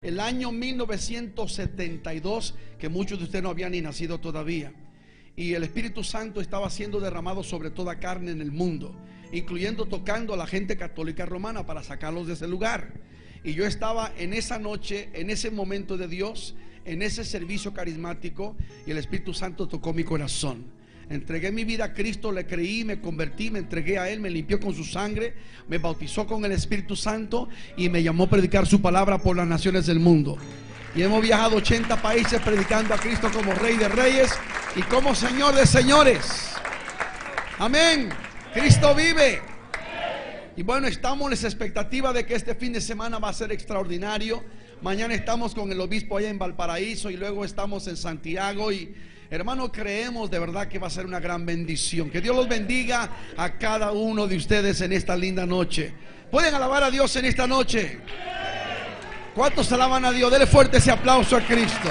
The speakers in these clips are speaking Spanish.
El año 1972, que muchos de ustedes no habían ni nacido todavía, y el Espíritu Santo estaba siendo derramado sobre toda carne en el mundo, incluyendo tocando a la gente católica romana para sacarlos de ese lugar. Y yo estaba en esa noche, en ese momento de Dios, en ese servicio carismático, y el Espíritu Santo tocó mi corazón. Entregué mi vida a Cristo, le creí, me convertí, me entregué a Él, me limpió con su sangre, me bautizó con el Espíritu Santo y me llamó a predicar su palabra por las naciones del mundo. Y hemos viajado a 80 países predicando a Cristo como Rey de Reyes y como Señor de Señores. Amén. Cristo vive. Y bueno, estamos en esa expectativa de que este fin de semana va a ser extraordinario. Mañana estamos con el obispo allá en Valparaíso y luego estamos en Santiago. Y hermano, creemos de verdad que va a ser una gran bendición. Que Dios los bendiga a cada uno de ustedes en esta linda noche. ¿Pueden alabar a Dios en esta noche? ¿Cuántos alaban a Dios? Dele fuerte ese aplauso a Cristo.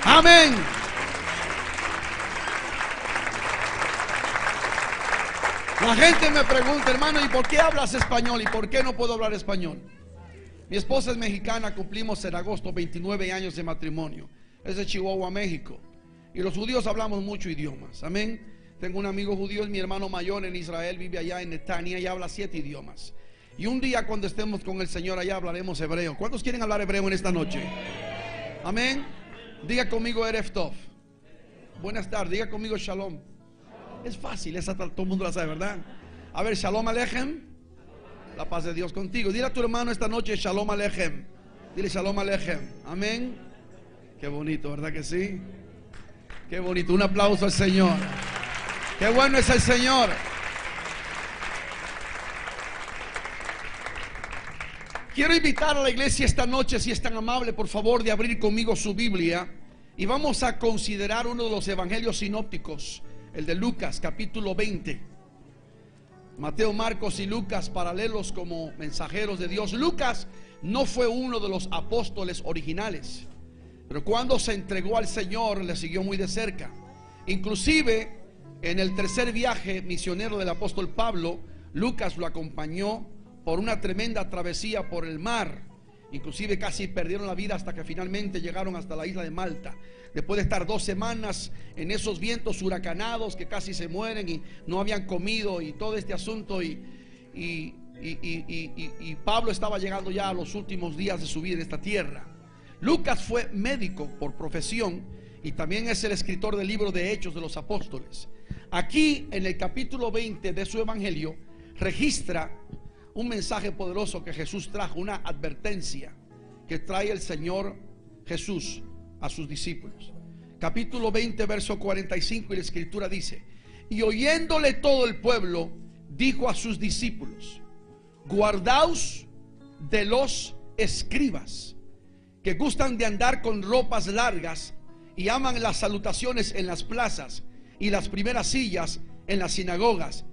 Amén. La gente me pregunta, hermano, ¿y por qué hablas español? ¿Y por qué no puedo hablar español? Mi esposa es mexicana, cumplimos en agosto 29 años de matrimonio. Es de Chihuahua, México. Y los judíos hablamos muchos idiomas. Amén. Tengo un amigo judío, es mi hermano mayor en Israel, vive allá en Netania y habla 7 idiomas. Y un día cuando estemos con el Señor allá hablaremos hebreo. ¿Cuántos quieren hablar hebreo en esta noche? Amén. Diga conmigo Erev Tov. Buenas tardes, diga conmigo Shalom. Es fácil, esa todo el mundo la sabe, ¿verdad? A ver, Shalom Aleichem. La paz de Dios contigo. Dile a tu hermano esta noche Shalom Aleichem. Dile Shalom Aleichem. Amén. Qué bonito, ¿verdad que sí? Qué bonito, un aplauso al Señor. Qué bueno es el Señor. Quiero invitar a la iglesia esta noche, si es tan amable, por favor, de abrir conmigo su Biblia. Y vamos a considerar uno de los evangelios sinópticos, el de Lucas, capítulo 20. Mateo, Marcos y Lucas, paralelos como mensajeros de Dios. Lucas no fue uno de los apóstoles originales, pero cuando se entregó al Señor le siguió muy de cerca. Inclusive en el tercer viaje misionero del apóstol Pablo, Lucas lo acompañó por una tremenda travesía por el mar. Inclusive casi perdieron la vida hasta que finalmente llegaron hasta la isla de Malta. Después de estar 2 semanas en esos vientos huracanados que casi se mueren y no habían comido y todo este asunto, y Pablo estaba llegando ya a los últimos días de su vida en esta tierra. Lucas fue médico por profesión y también es el escritor del libro de Hechos de los Apóstoles. Aquí en el capítulo 20 de su evangelio registra un mensaje poderoso que Jesús trajo, una advertencia que trae el Señor Jesús a sus discípulos. Capítulo 20, verso 45, y la escritura dice: y oyéndole todo el pueblo, dijo a sus discípulos: guardaos de los escribas, que gustan de andar con ropas largas y aman las salutaciones en las plazas y las primeras sillas en las sinagogas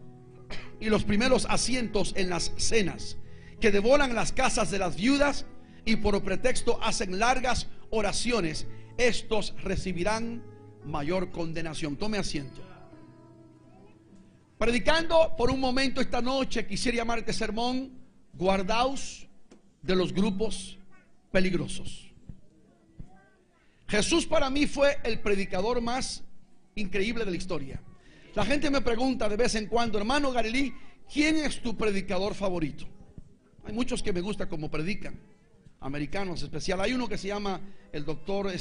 y los primeros asientos en las cenas, que devoran las casas de las viudas y por pretexto hacen largas oraciones. Estos recibirán mayor condenación. Tome asiento. Predicando por un momento esta noche, quisiera llamar este sermón: guardaos de los grupos peligrosos. Jesús para mí fue el predicador más increíble de la historia. La gente me pregunta de vez en cuando: hermano Galilí, ¿quién es tu predicador favorito? Hay muchos que me gusta como predican, americanos especial. Hay uno que se llama el doctor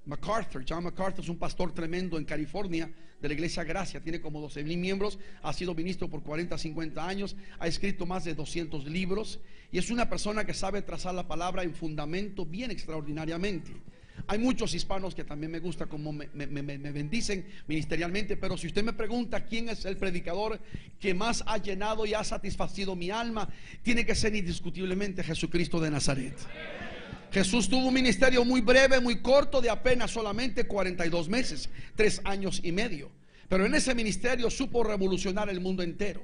MacArthur. John MacArthur es un pastor tremendo en California de la iglesia Gracia. Tiene como 12,000 miembros. Ha sido ministro por 40, 50 años. Ha escrito más de 200 libros. Y es una persona que sabe trazar la palabra en fundamento bien extraordinariamente. Hay muchos hispanos que también me gusta como me bendicen ministerialmente. Pero si usted me pregunta quién es el predicador que más ha llenado y ha satisfacido mi alma, tiene que ser indiscutiblemente Jesucristo de Nazaret. Jesús tuvo un ministerio muy breve, muy corto, de apenas solamente 42 meses, 3 años y medio. Pero en ese ministerio supo revolucionar el mundo entero.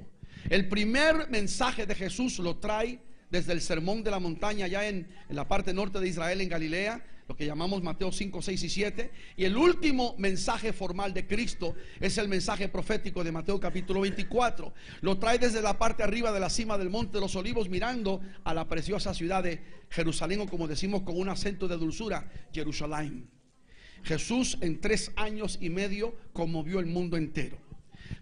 El primer mensaje de Jesús lo trae desde el sermón de la montaña allá en la parte norte de Israel, en Galilea, lo que llamamos Mateo 5, 6 y 7. Y el último mensaje formal de Cristo es el mensaje profético de Mateo capítulo 24. Lo trae desde la parte arriba de la cima del Monte de los Olivos, mirando a la preciosa ciudad de Jerusalén, o como decimos con un acento de dulzura, Jerusalén. Jesús en 3 años y medio conmovió el mundo entero.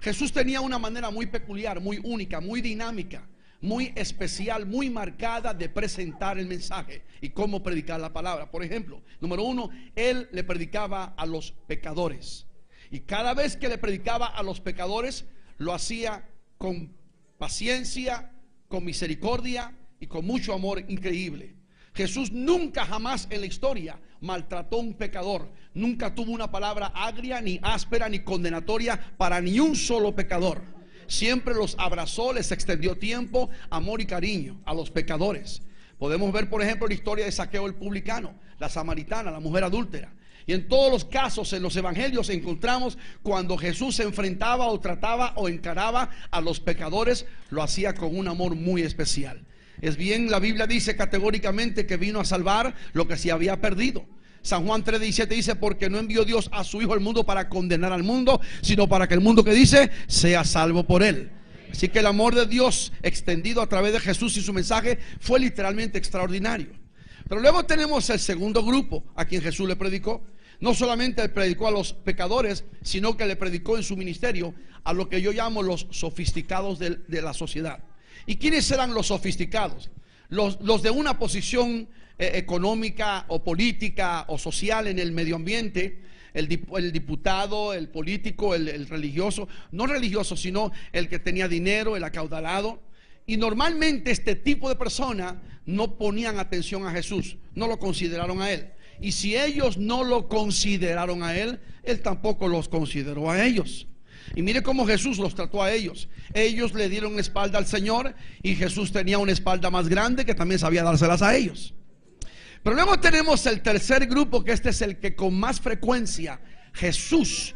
Jesús tenía una manera muy peculiar, muy única, muy dinámica, muy especial, muy marcada de presentar el mensaje y cómo predicar la palabra. Por ejemplo, número 1, Él le predicaba a los pecadores. Y cada vez que le predicaba a los pecadores, lo hacía con paciencia, con misericordia y con mucho amor increíble. Jesús nunca jamás en la historia maltrató a un pecador. Nunca tuvo una palabra agria, ni áspera, ni condenatoria para ni un solo pecador. Siempre los abrazó, les extendió tiempo, amor y cariño a los pecadores. Podemos ver, por ejemplo, la historia de Zaqueo el publicano, la samaritana, la mujer adúltera. Y en todos los casos en los evangelios encontramos cuando Jesús se enfrentaba o trataba o encaraba a los pecadores, lo hacía con un amor muy especial. Es bien, la Biblia dice categóricamente que vino a salvar lo que se había perdido. San Juan 3:17 dice: porque no envió Dios a su Hijo al mundo para condenar al mundo, sino para que el mundo, que dice, sea salvo por él. Así que el amor de Dios extendido a través de Jesús y su mensaje fue literalmente extraordinario. Pero luego tenemos el segundo grupo a quien Jesús le predicó. No solamente le predicó a los pecadores, sino que le predicó en su ministerio a lo que yo llamo los sofisticados de la sociedad. ¿Y quiénes eran los sofisticados? Los de una posición económica o política o social en el medio ambiente. El diputado, el político, el religioso. No religioso, sino el que tenía dinero, el acaudalado. Y normalmente este tipo de personas no ponían atención a Jesús, no lo consideraron a Él. Y si ellos no lo consideraron a Él, Él tampoco los consideró a ellos. Y mire cómo Jesús los trató a ellos. Ellos le dieron la espalda al Señor, y Jesús tenía una espalda más grande que también sabía dárselas a ellos. Pero luego tenemos el tercer grupo, que este es el que con más frecuencia Jesús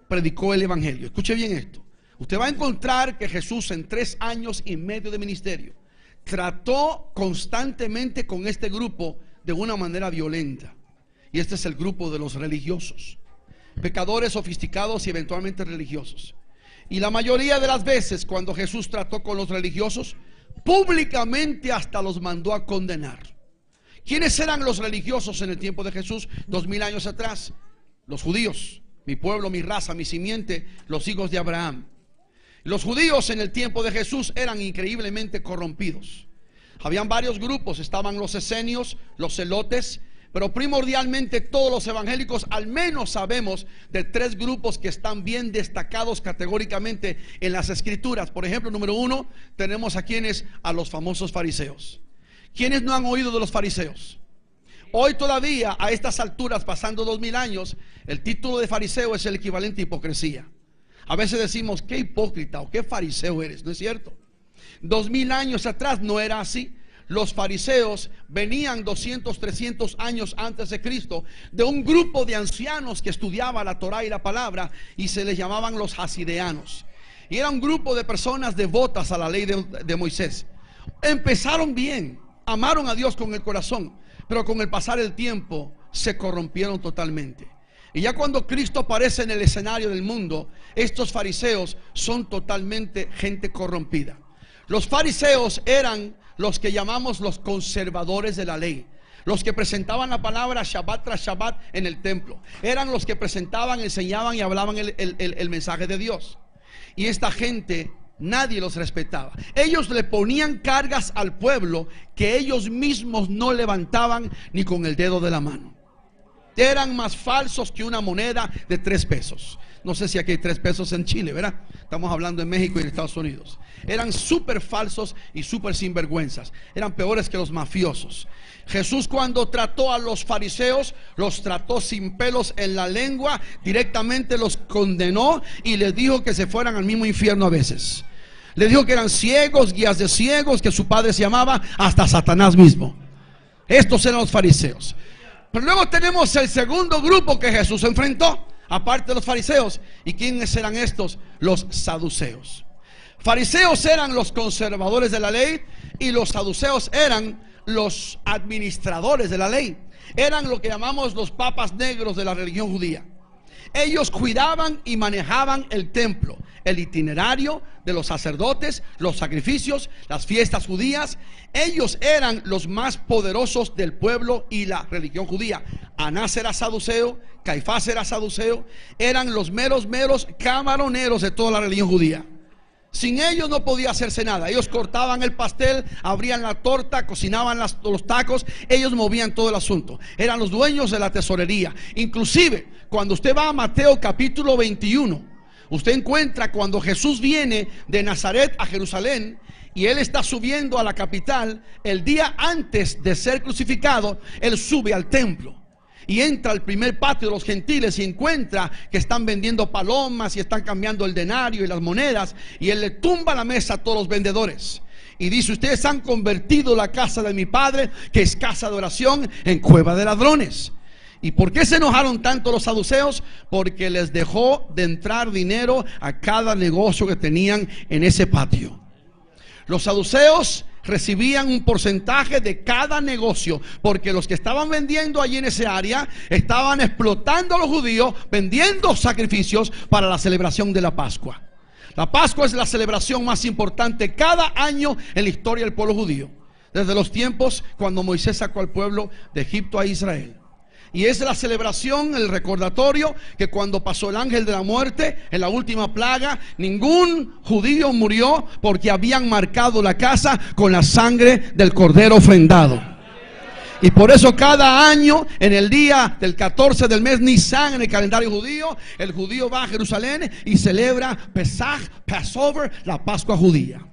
predicó el evangelio. Escuche bien esto. Usted va a encontrar que Jesús en 3 años y medio de ministerio trató constantemente con este grupo de una manera violenta. Y este es el grupo de los religiosos. Pecadores sofisticados y eventualmente religiosos. Y la mayoría de las veces cuando Jesús trató con los religiosos, públicamente hasta los mandó a condenar. ¿Quiénes eran los religiosos en el tiempo de Jesús 2000 años atrás? Los judíos, mi pueblo, mi raza, mi simiente, los hijos de Abraham. Los judíos en el tiempo de Jesús eran increíblemente corrompidos. Habían varios grupos, estaban los esenios, los celotes, pero primordialmente todos los evangélicos al menos sabemos de 3 grupos que están bien destacados categóricamente en las escrituras. Por ejemplo, número 1, tenemos a los famosos fariseos. ¿Quiénes no han oído de los fariseos? Hoy todavía, a estas alturas, pasando 2000 años, el título de fariseo es el equivalente a hipocresía. A veces decimos: qué hipócrita o qué fariseo eres. No es cierto. 2000 años atrás no era así. Los fariseos venían 200, 300 años antes de Cristo de un grupo de ancianos que estudiaba la Torá y la palabra, y se les llamaban los hasideanos. Y era un grupo de personas devotas a la ley de Moisés. Empezaron bien, amaron a Dios con el corazón, pero con el pasar del tiempo se corrompieron totalmente. Y ya cuando Cristo aparece en el escenario del mundo, estos fariseos son totalmente gente corrompida. Los fariseos eran los que llamamos los conservadores de la ley, los que presentaban la palabra Shabbat tras Shabbat en el templo. Eran los que presentaban, enseñaban y hablaban el mensaje de Dios. Y esta gente, nadie los respetaba. Ellos le ponían cargas al pueblo que ellos mismos no levantaban ni con el dedo de la mano. Eran más falsos que una moneda de 3 pesos. No sé si aquí hay 3 pesos en Chile, ¿verdad? Estamos hablando en México y en Estados Unidos. Eran súper falsos y súper sinvergüenzas. Eran peores que los mafiosos. Jesús, cuando trató a los fariseos, los trató sin pelos en la lengua. Directamente los condenó y les dijo que se fueran al mismo infierno a veces. Le dijo que eran ciegos, guías de ciegos, que su padre se llamaba hasta Satanás mismo. Estos eran los fariseos. Pero luego tenemos el segundo grupo que Jesús enfrentó, aparte de los fariseos. ¿Y quiénes eran estos? Los saduceos. Fariseos eran los conservadores de la ley y los saduceos eran los administradores de la ley. Eran lo que llamamos los papas negros de la religión judía. Ellos cuidaban y manejaban el templo, el itinerario de los sacerdotes, los sacrificios, las fiestas judías. Ellos eran los más poderosos del pueblo y la religión judía. Anás era saduceo, Caifás era saduceo. Eran los meros camaroneros de toda la religión judía. Sin ellos no podía hacerse nada. Ellos cortaban el pastel, abrían la torta, cocinaban los tacos. Ellos movían todo el asunto. Eran los dueños de la tesorería. Inclusive, cuando usted va a Mateo capítulo 21, usted encuentra cuando Jesús viene de Nazaret a Jerusalén y Él está subiendo a la capital. El día antes de ser crucificado, Él sube al templo y entra al primer patio de los gentiles y encuentra que están vendiendo palomas y están cambiando el denario y las monedas, y Él le tumba la mesa a todos los vendedores y dice: ustedes han convertido la casa de mi padre, que es casa de oración, en cueva de ladrones. ¿Y por qué se enojaron tanto los saduceos? Porque les dejó de entrar dinero a cada negocio que tenían en ese patio. Los saduceos recibían un porcentaje de cada negocio, porque los que estaban vendiendo allí en ese área estaban explotando a los judíos, vendiendo sacrificios para la celebración de la Pascua. La Pascua es la celebración más importante cada año en la historia del pueblo judío, desde los tiempos cuando Moisés sacó al pueblo de Egipto a Israel. Y es la celebración, el recordatorio que cuando pasó el ángel de la muerte en la última plaga, ningún judío murió, porque habían marcado la casa con la sangre del cordero ofrendado. Y por eso cada año, en el día del 14 del mes Nisan, en el calendario judío, el judío va a Jerusalén y celebra Pesach, Passover, la Pascua judía.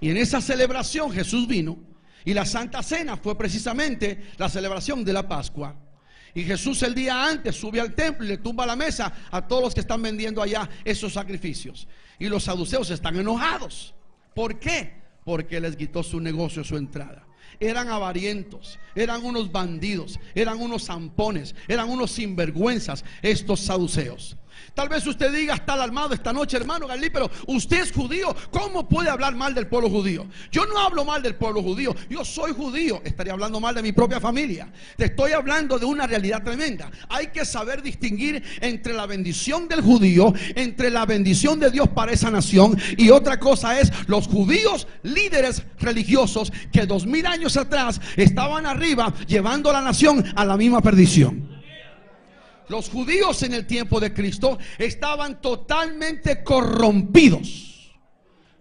Y en esa celebración Jesús vino, y la Santa Cena fue precisamente la celebración de la Pascua. Y Jesús el día antes sube al templo y le tumba la mesa a todos los que están vendiendo allá esos sacrificios. Y los saduceos están enojados. ¿Por qué? Porque les quitó su negocio, su entrada. Eran avarientos, eran unos bandidos, eran unos zampones, eran unos sinvergüenzas estos saduceos. Tal vez usted diga: está alarmado esta noche, hermano Galí, pero usted es judío, ¿cómo puede hablar mal del pueblo judío? Yo no hablo mal del pueblo judío, yo soy judío. Estaría hablando mal de mi propia familia. Te estoy hablando de una realidad tremenda. Hay que saber distinguir entre la bendición del judío, entre la bendición de Dios para esa nación, y otra cosa es los judíos líderes religiosos que 2000 años atrás estaban arriba llevando a la nación a la misma perdición. Los judíos en el tiempo de Cristo estaban totalmente corrompidos.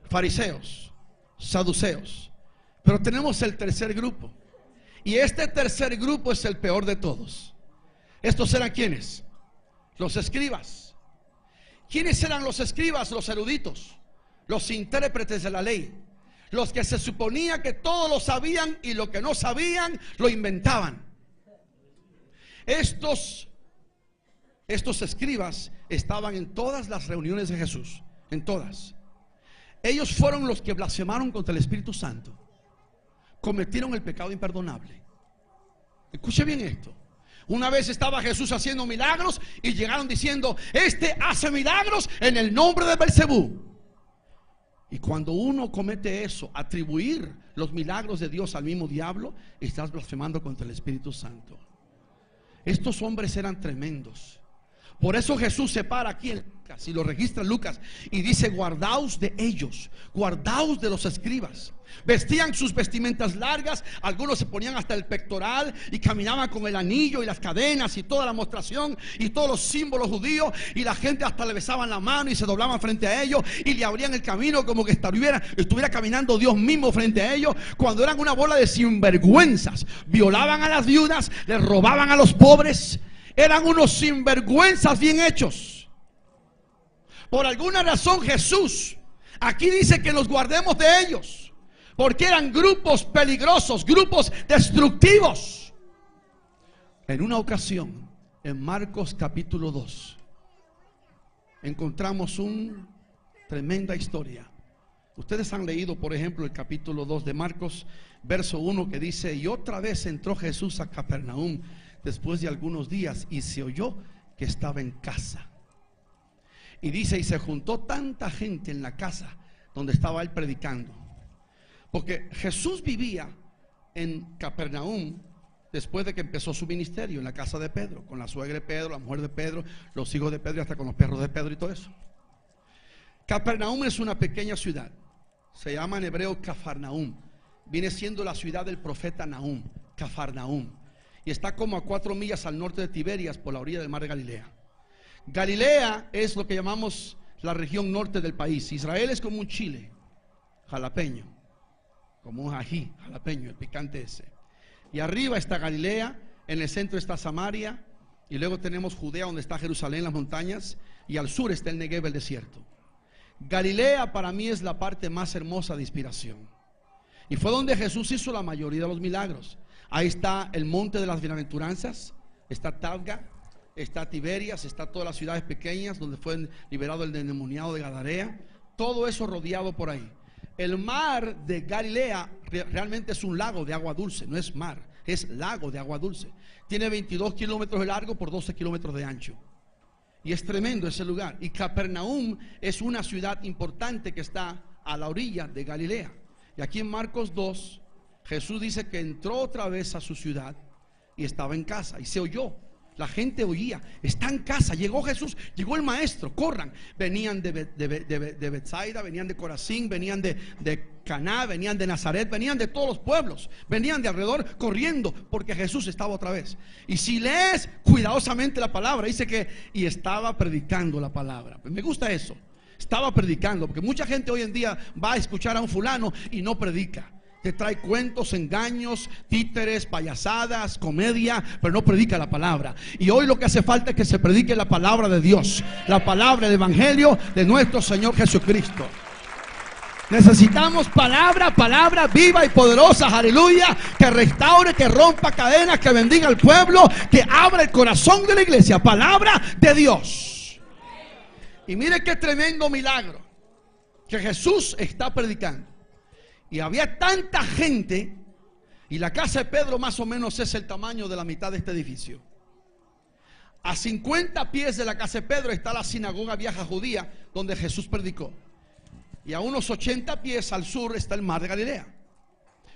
Fariseos, saduceos. Pero tenemos el tercer grupo. Y este tercer grupo es el peor de todos. ¿Estos eran quiénes? Los escribas. ¿Quiénes eran los escribas? Los eruditos, los intérpretes de la ley, los que se suponía que todo lo sabían y lo que no sabían lo inventaban. Estos escribas estaban en todas las reuniones de Jesús, en todas. Ellos fueron los que blasfemaron contra el Espíritu Santo, cometieron el pecado imperdonable. Escuche bien esto. Una vez estaba Jesús haciendo milagros y llegaron diciendo: este hace milagros en el nombre de Belcebú. Y cuando uno comete eso, atribuir los milagros de Dios al mismo diablo, estás blasfemando contra el Espíritu Santo. Estos hombres eran tremendos. Por eso Jesús se para aquí en Lucas, y lo registra Lucas, y dice: guardaos de ellos, guardaos de los escribas. Vestían sus vestimentas largas, algunos se ponían hasta el pectoral y caminaban con el anillo y las cadenas y toda la mostración y todos los símbolos judíos, y la gente hasta le besaban la mano y se doblaban frente a ellos y le abrían el camino como que estuviera caminando Dios mismo frente a ellos, cuando eran una bola de sinvergüenzas. Violaban a las viudas, les robaban a los pobres. Eran unos sinvergüenzas bien hechos. Por alguna razón Jesús aquí dice que nos guardemos de ellos, porque eran grupos peligrosos, grupos destructivos. En una ocasión, en Marcos capítulo 2, encontramos una tremenda historia. Ustedes han leído, por ejemplo, el capítulo 2 de Marcos, verso 1, que dice: y otra vez entró Jesús a Capernaum después de algunos días, y se oyó que estaba en casa. Y dice: y se juntó tanta gente en la casa donde estaba él predicando. Porque Jesús vivía en Capernaum después de que empezó su ministerio en la casa de Pedro, con la suegra de Pedro, la mujer de Pedro, los hijos de Pedro y hasta con los perros de Pedro y todo eso. Capernaum es una pequeña ciudad, se llama en hebreo Cafarnaum, viene siendo la ciudad del profeta Nahum, Cafarnaum, y está como a 4 millas al norte de Tiberias, por la orilla del mar de Galilea. Galilea es lo que llamamos la región norte del país. Israel es como un chile jalapeño, como un ají jalapeño, el picante ese. Y arriba está Galilea, en el centro está Samaria, y luego tenemos Judea, donde está Jerusalén, las montañas, y al sur está el Negev, el desierto. Galilea para mí es la parte más hermosa de inspiración, y fue donde Jesús hizo la mayoría de los milagros. Ahí está el monte de las bienaventuranzas, está Tabga, está Tiberias, está todas las ciudades pequeñas donde fue liberado el endemoniado de Gadarea. Todo eso rodeado por ahí. El mar de Galilea realmente es un lago de agua dulce, no es mar, es lago de agua dulce. Tiene 22 kilómetros de largo por 12 kilómetros de ancho. Y es tremendo ese lugar. Y Capernaum es una ciudad importante que está a la orilla de Galilea. Y aquí en Marcos 2, Jesús dice que entró otra vez a su ciudad y estaba en casa y se oyó. La gente oía, está en casa, llegó Jesús, llegó el maestro, corran. Venían de Betsaida, venían de Corazín, venían de Caná, venían de Nazaret, venían de todos los pueblos, venían de alrededor corriendo porque Jesús estaba otra vez. Y si lees cuidadosamente la palabra, dice que y estaba predicando la palabra. Me gusta eso, estaba predicando, porque mucha gente hoy en día va a escuchar a un fulano y no predica. Te trae cuentos, engaños, títeres, payasadas, comedia, pero no predica la palabra. Y hoy lo que hace falta es que se predique la palabra de Dios, la palabra del evangelio de nuestro Señor Jesucristo. Necesitamos palabra viva y poderosa, aleluya, que restaure, que rompa cadenas, que bendiga al pueblo, que abra el corazón de la iglesia. Palabra de Dios. Y mire qué tremendo milagro que Jesús está predicando. Y había tanta gente, y la casa de Pedro más o menos es el tamaño de la mitad de este edificio. A 50 pies de la casa de Pedro está la sinagoga vieja judía donde Jesús predicó. Y a unos 80 pies al sur está el mar de Galilea.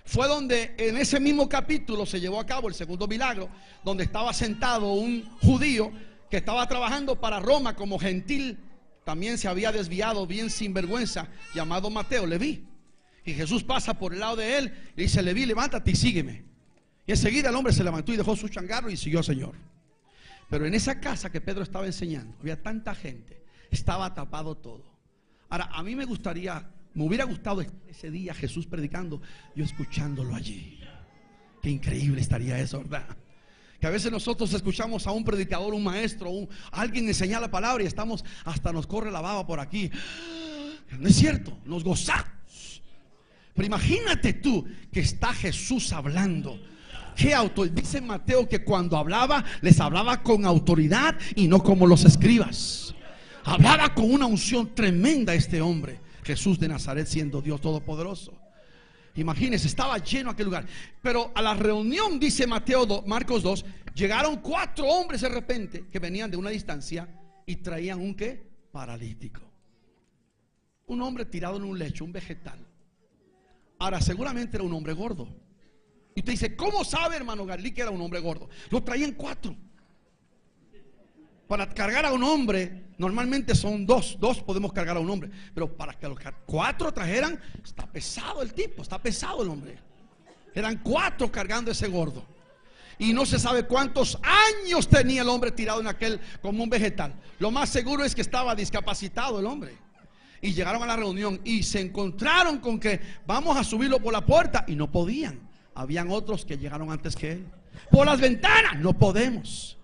Fue donde en ese mismo capítulo se llevó a cabo el segundo milagro, donde estaba sentado un judío que estaba trabajando para Roma como gentil. También se había desviado bien sinvergüenza, llamado Mateo, Leví. Y Jesús pasa por el lado de él y dice: Leví, levántate y sígueme. Y enseguida el hombre se levantó y dejó su changarro y siguió al Señor. Pero en esa casa que Pedro estaba enseñando, había tanta gente, estaba tapado todo. Ahora, a mí me hubiera gustado ese día Jesús predicando, yo escuchándolo allí. Qué increíble estaría eso, ¿verdad? Que a veces nosotros escuchamos a un predicador, un maestro, alguien enseñar la palabra y estamos, hasta nos corre la baba por aquí. No es cierto, nos gozamos. Pero imagínate tú que está Jesús hablando. Dice Mateo que cuando hablaba, les hablaba con autoridad y no como los escribas. Hablaba con una unción tremenda este hombre, Jesús de Nazaret, siendo Dios todopoderoso. Imagínense, estaba lleno aquel lugar. Pero a la reunión, dice Marcos 2, llegaron 4 hombres de repente que venían de una distancia y traían un ¿qué? Paralítico. Un hombre tirado en un lecho, un vegetal. Ahora, seguramente era un hombre gordo. Y usted dice: ¿cómo sabe, hermano Garlí, que era un hombre gordo? Lo traían 4. Para cargar a un hombre, normalmente son 2 podemos cargar a un hombre. Pero para que los 4 trajeran, está pesado el tipo, está pesado el hombre. Eran 4 cargando ese gordo. Y no se sabe cuántos años tenía el hombre tirado en aquel como un vegetal. Lo más seguro es que estaba discapacitado el hombre. Y llegaron a la reunión y se encontraron con que vamos a subirlo por la puerta, y no podían. Habían otros que llegaron antes que él. Por las ventanas, no podemos.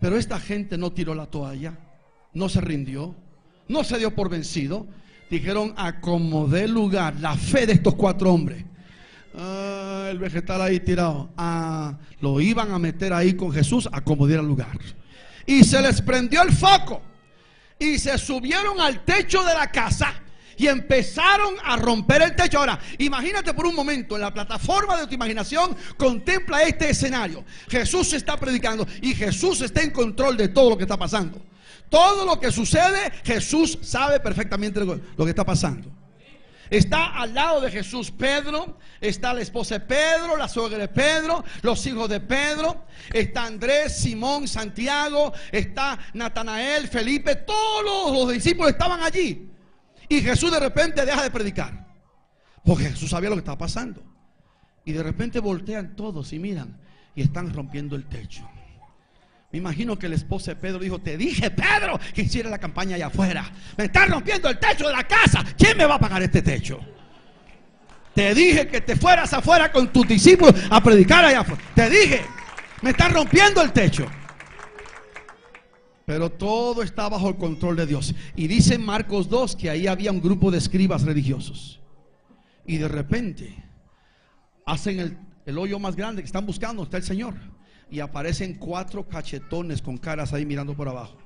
Pero esta gente no tiró la toalla, no se rindió, no se dio por vencido. Dijeron: acomodé lugar. La fe de estos 4 hombres. El vegetal ahí tirado. Lo iban a meter ahí con Jesús, acomodé el lugar. Y se les prendió el foco. Y se subieron al techo de la casa y empezaron a romper el techo. Ahora, imagínate por un momento, en la plataforma de tu imaginación, contempla este escenario. Jesús está predicando y Jesús está en control de todo lo que está pasando. Todo lo que sucede, Jesús sabe perfectamente lo que está pasando. Está al lado de Jesús Pedro, está la esposa de Pedro, la suegra de Pedro, los hijos de Pedro, está Andrés, Simón, Santiago, está Natanael, Felipe, todos los discípulos estaban allí. Y Jesús de repente deja de predicar, porque Jesús sabía lo que estaba pasando. Y de repente voltean todos y miran y están rompiendo el techo. Me imagino que la esposa de Pedro dijo: te dije, Pedro, que hiciera la campaña allá afuera. Me están rompiendo el techo de la casa. ¿Quién me va a pagar este techo? Te dije que te fueras afuera con tus discípulos a predicar allá afuera. Te dije, me están rompiendo el techo. Pero todo está bajo el control de Dios. Y dice en Marcos 2 que ahí había un grupo de escribas religiosos. Y de repente hacen el hoyo más grande que están buscando. Está el Señor. Y aparecen 4 cachetones con caras ahí mirando por abajo.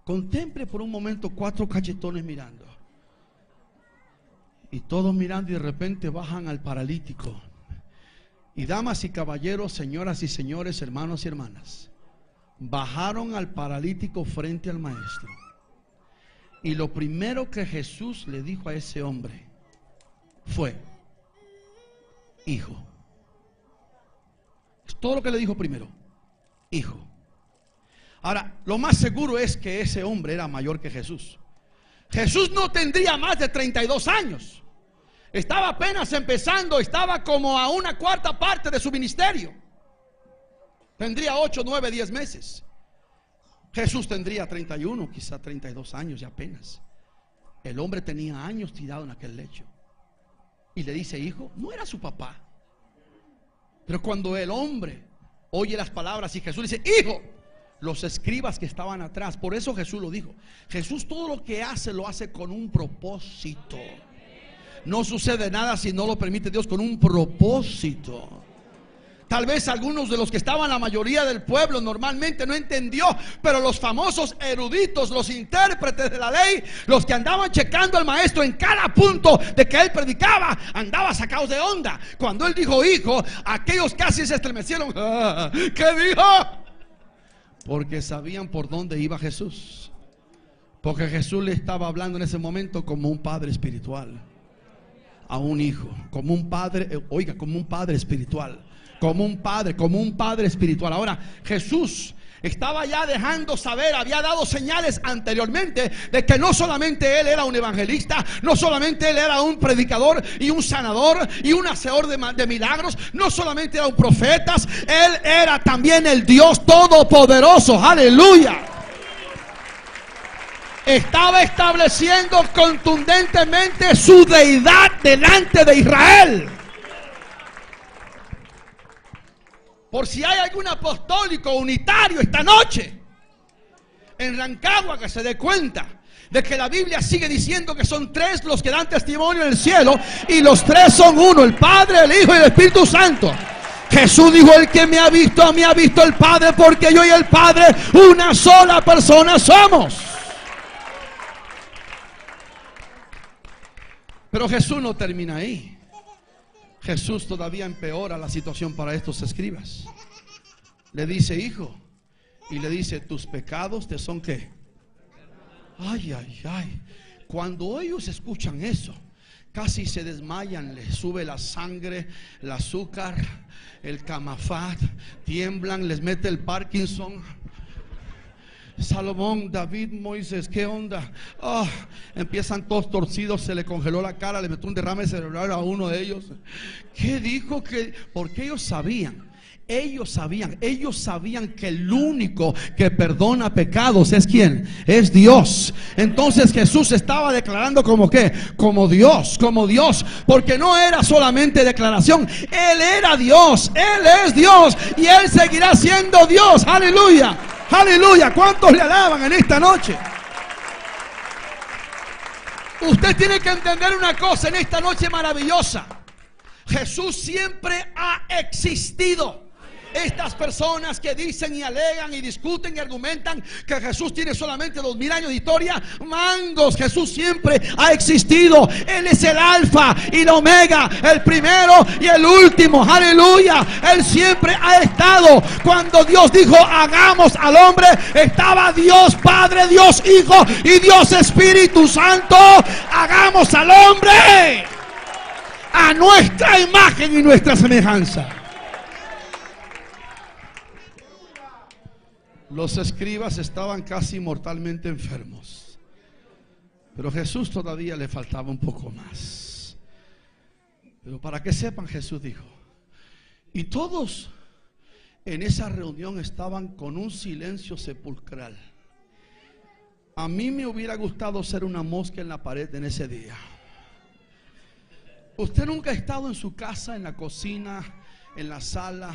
Contemple por un momento 4 cachetones mirando. Y todos mirando, y de repente bajan al paralítico. Y damas y caballeros, señoras y señores, hermanos y hermanas, bajaron al paralítico frente al maestro. Y lo primero que Jesús le dijo a ese hombre fue: hijo. Todo lo que le dijo primero: hijo. Ahora, lo más seguro es que ese hombre era mayor que Jesús. Jesús no tendría más de 32 años. Estaba apenas empezando, estaba como a una cuarta parte de su ministerio. Tendría 8, 9, 10 meses. Jesús tendría 31, quizá 32 años ya apenas. El hombre tenía años tirado en aquel lecho. Y le dice hijo. No era su papá. Pero cuando el hombre oye las palabras y Jesús dice hijo, los escribas que estaban atrás, por eso Jesús lo dijo. Jesús todo lo que hace lo hace con un propósito. No sucede nada si no lo permite Dios, con un propósito. Tal vez algunos de los que estaban, la mayoría del pueblo normalmente no entendió, pero los famosos eruditos, los intérpretes de la ley, los que andaban checando al maestro en cada punto de que él predicaba, andaban sacados de onda. Cuando él dijo hijo, aquellos casi se estremecieron. ¿Qué dijo? Porque sabían por dónde iba Jesús. Porque Jesús le estaba hablando en ese momento como un padre espiritual a un hijo, como un padre, oiga, como un padre espiritual. Como un padre espiritual. Ahora, Jesús estaba ya dejando saber, había dado señales anteriormente de que no solamente él era un evangelista, no solamente él era un predicador y un sanador y un hacedor de milagros, no solamente era un profeta, él era también el Dios todopoderoso. Aleluya. Estaba estableciendo contundentemente su deidad delante de Israel. Por si hay algún apostólico unitario esta noche en Rancagua que se dé cuenta de que la Biblia sigue diciendo que son 3 los que dan testimonio en el cielo, y los 3 son uno: el Padre, el Hijo y el Espíritu Santo. Jesús dijo: el que me ha visto a mí ha visto el Padre, porque yo y el Padre una sola persona somos. Pero Jesús no termina ahí. Jesús todavía empeora la situación para estos escribas. Le dice hijo, y le dice: tus pecados te son ¿qué? Ay, ay, ay. Cuando ellos escuchan eso, casi se desmayan, les sube la sangre, el azúcar, el camafat, tiemblan, les mete el Parkinson. Salomón, David, Moisés, ¿qué onda? Empiezan todos torcidos, se le congeló la cara, le metió un derrame cerebral a uno de ellos. ¿Qué dijo? Porque ellos sabían que el único que perdona pecados es ¿quién? Es Dios. Entonces Jesús estaba declarando como ¿qué? Como Dios, porque no era solamente declaración, Él era Dios, Él es Dios y Él seguirá siendo Dios. Aleluya. Aleluya. ¿Cuántos le alaban en esta noche? Usted tiene que entender una cosa en esta noche maravillosa. Jesús siempre ha existido. Estas personas que dicen y alegan y discuten y argumentan que Jesús tiene solamente 2000 años de historia, mangos, Jesús siempre ha existido. Él es el alfa y el omega, el primero y el último, aleluya. Él siempre ha estado. Cuando Dios dijo hagamos al hombre, estaba Dios Padre, Dios Hijo y Dios Espíritu Santo. Hagamos al hombre a nuestra imagen y nuestra semejanza. Los escribas estaban casi mortalmente enfermos, pero Jesús todavía le faltaba un poco más. Pero para que sepan, Jesús dijo, y todos en esa reunión estaban con un silencio sepulcral. A mí me hubiera gustado ser una mosca en la pared en ese día. Usted nunca ha estado en su casa, en la cocina, en la sala,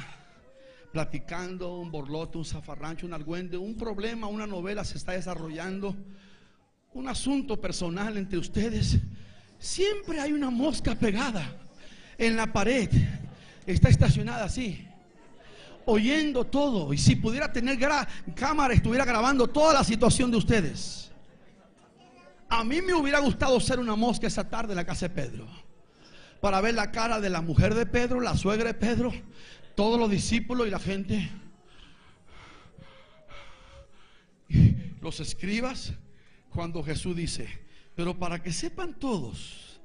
platicando, un borlote, un zafarrancho, un argüende, un problema, una novela se está desarrollando, un asunto personal entre ustedes. Siempre hay una mosca pegada en la pared, está estacionada así, oyendo todo. Y si pudiera tener cámara, estuviera grabando toda la situación de ustedes. A mí me hubiera gustado ser una mosca esa tarde en la casa de Pedro, para ver la cara de la mujer de Pedro, la suegra de Pedro, todos los discípulos y la gente, y los escribas, cuando Jesús dice, pero para que sepan todos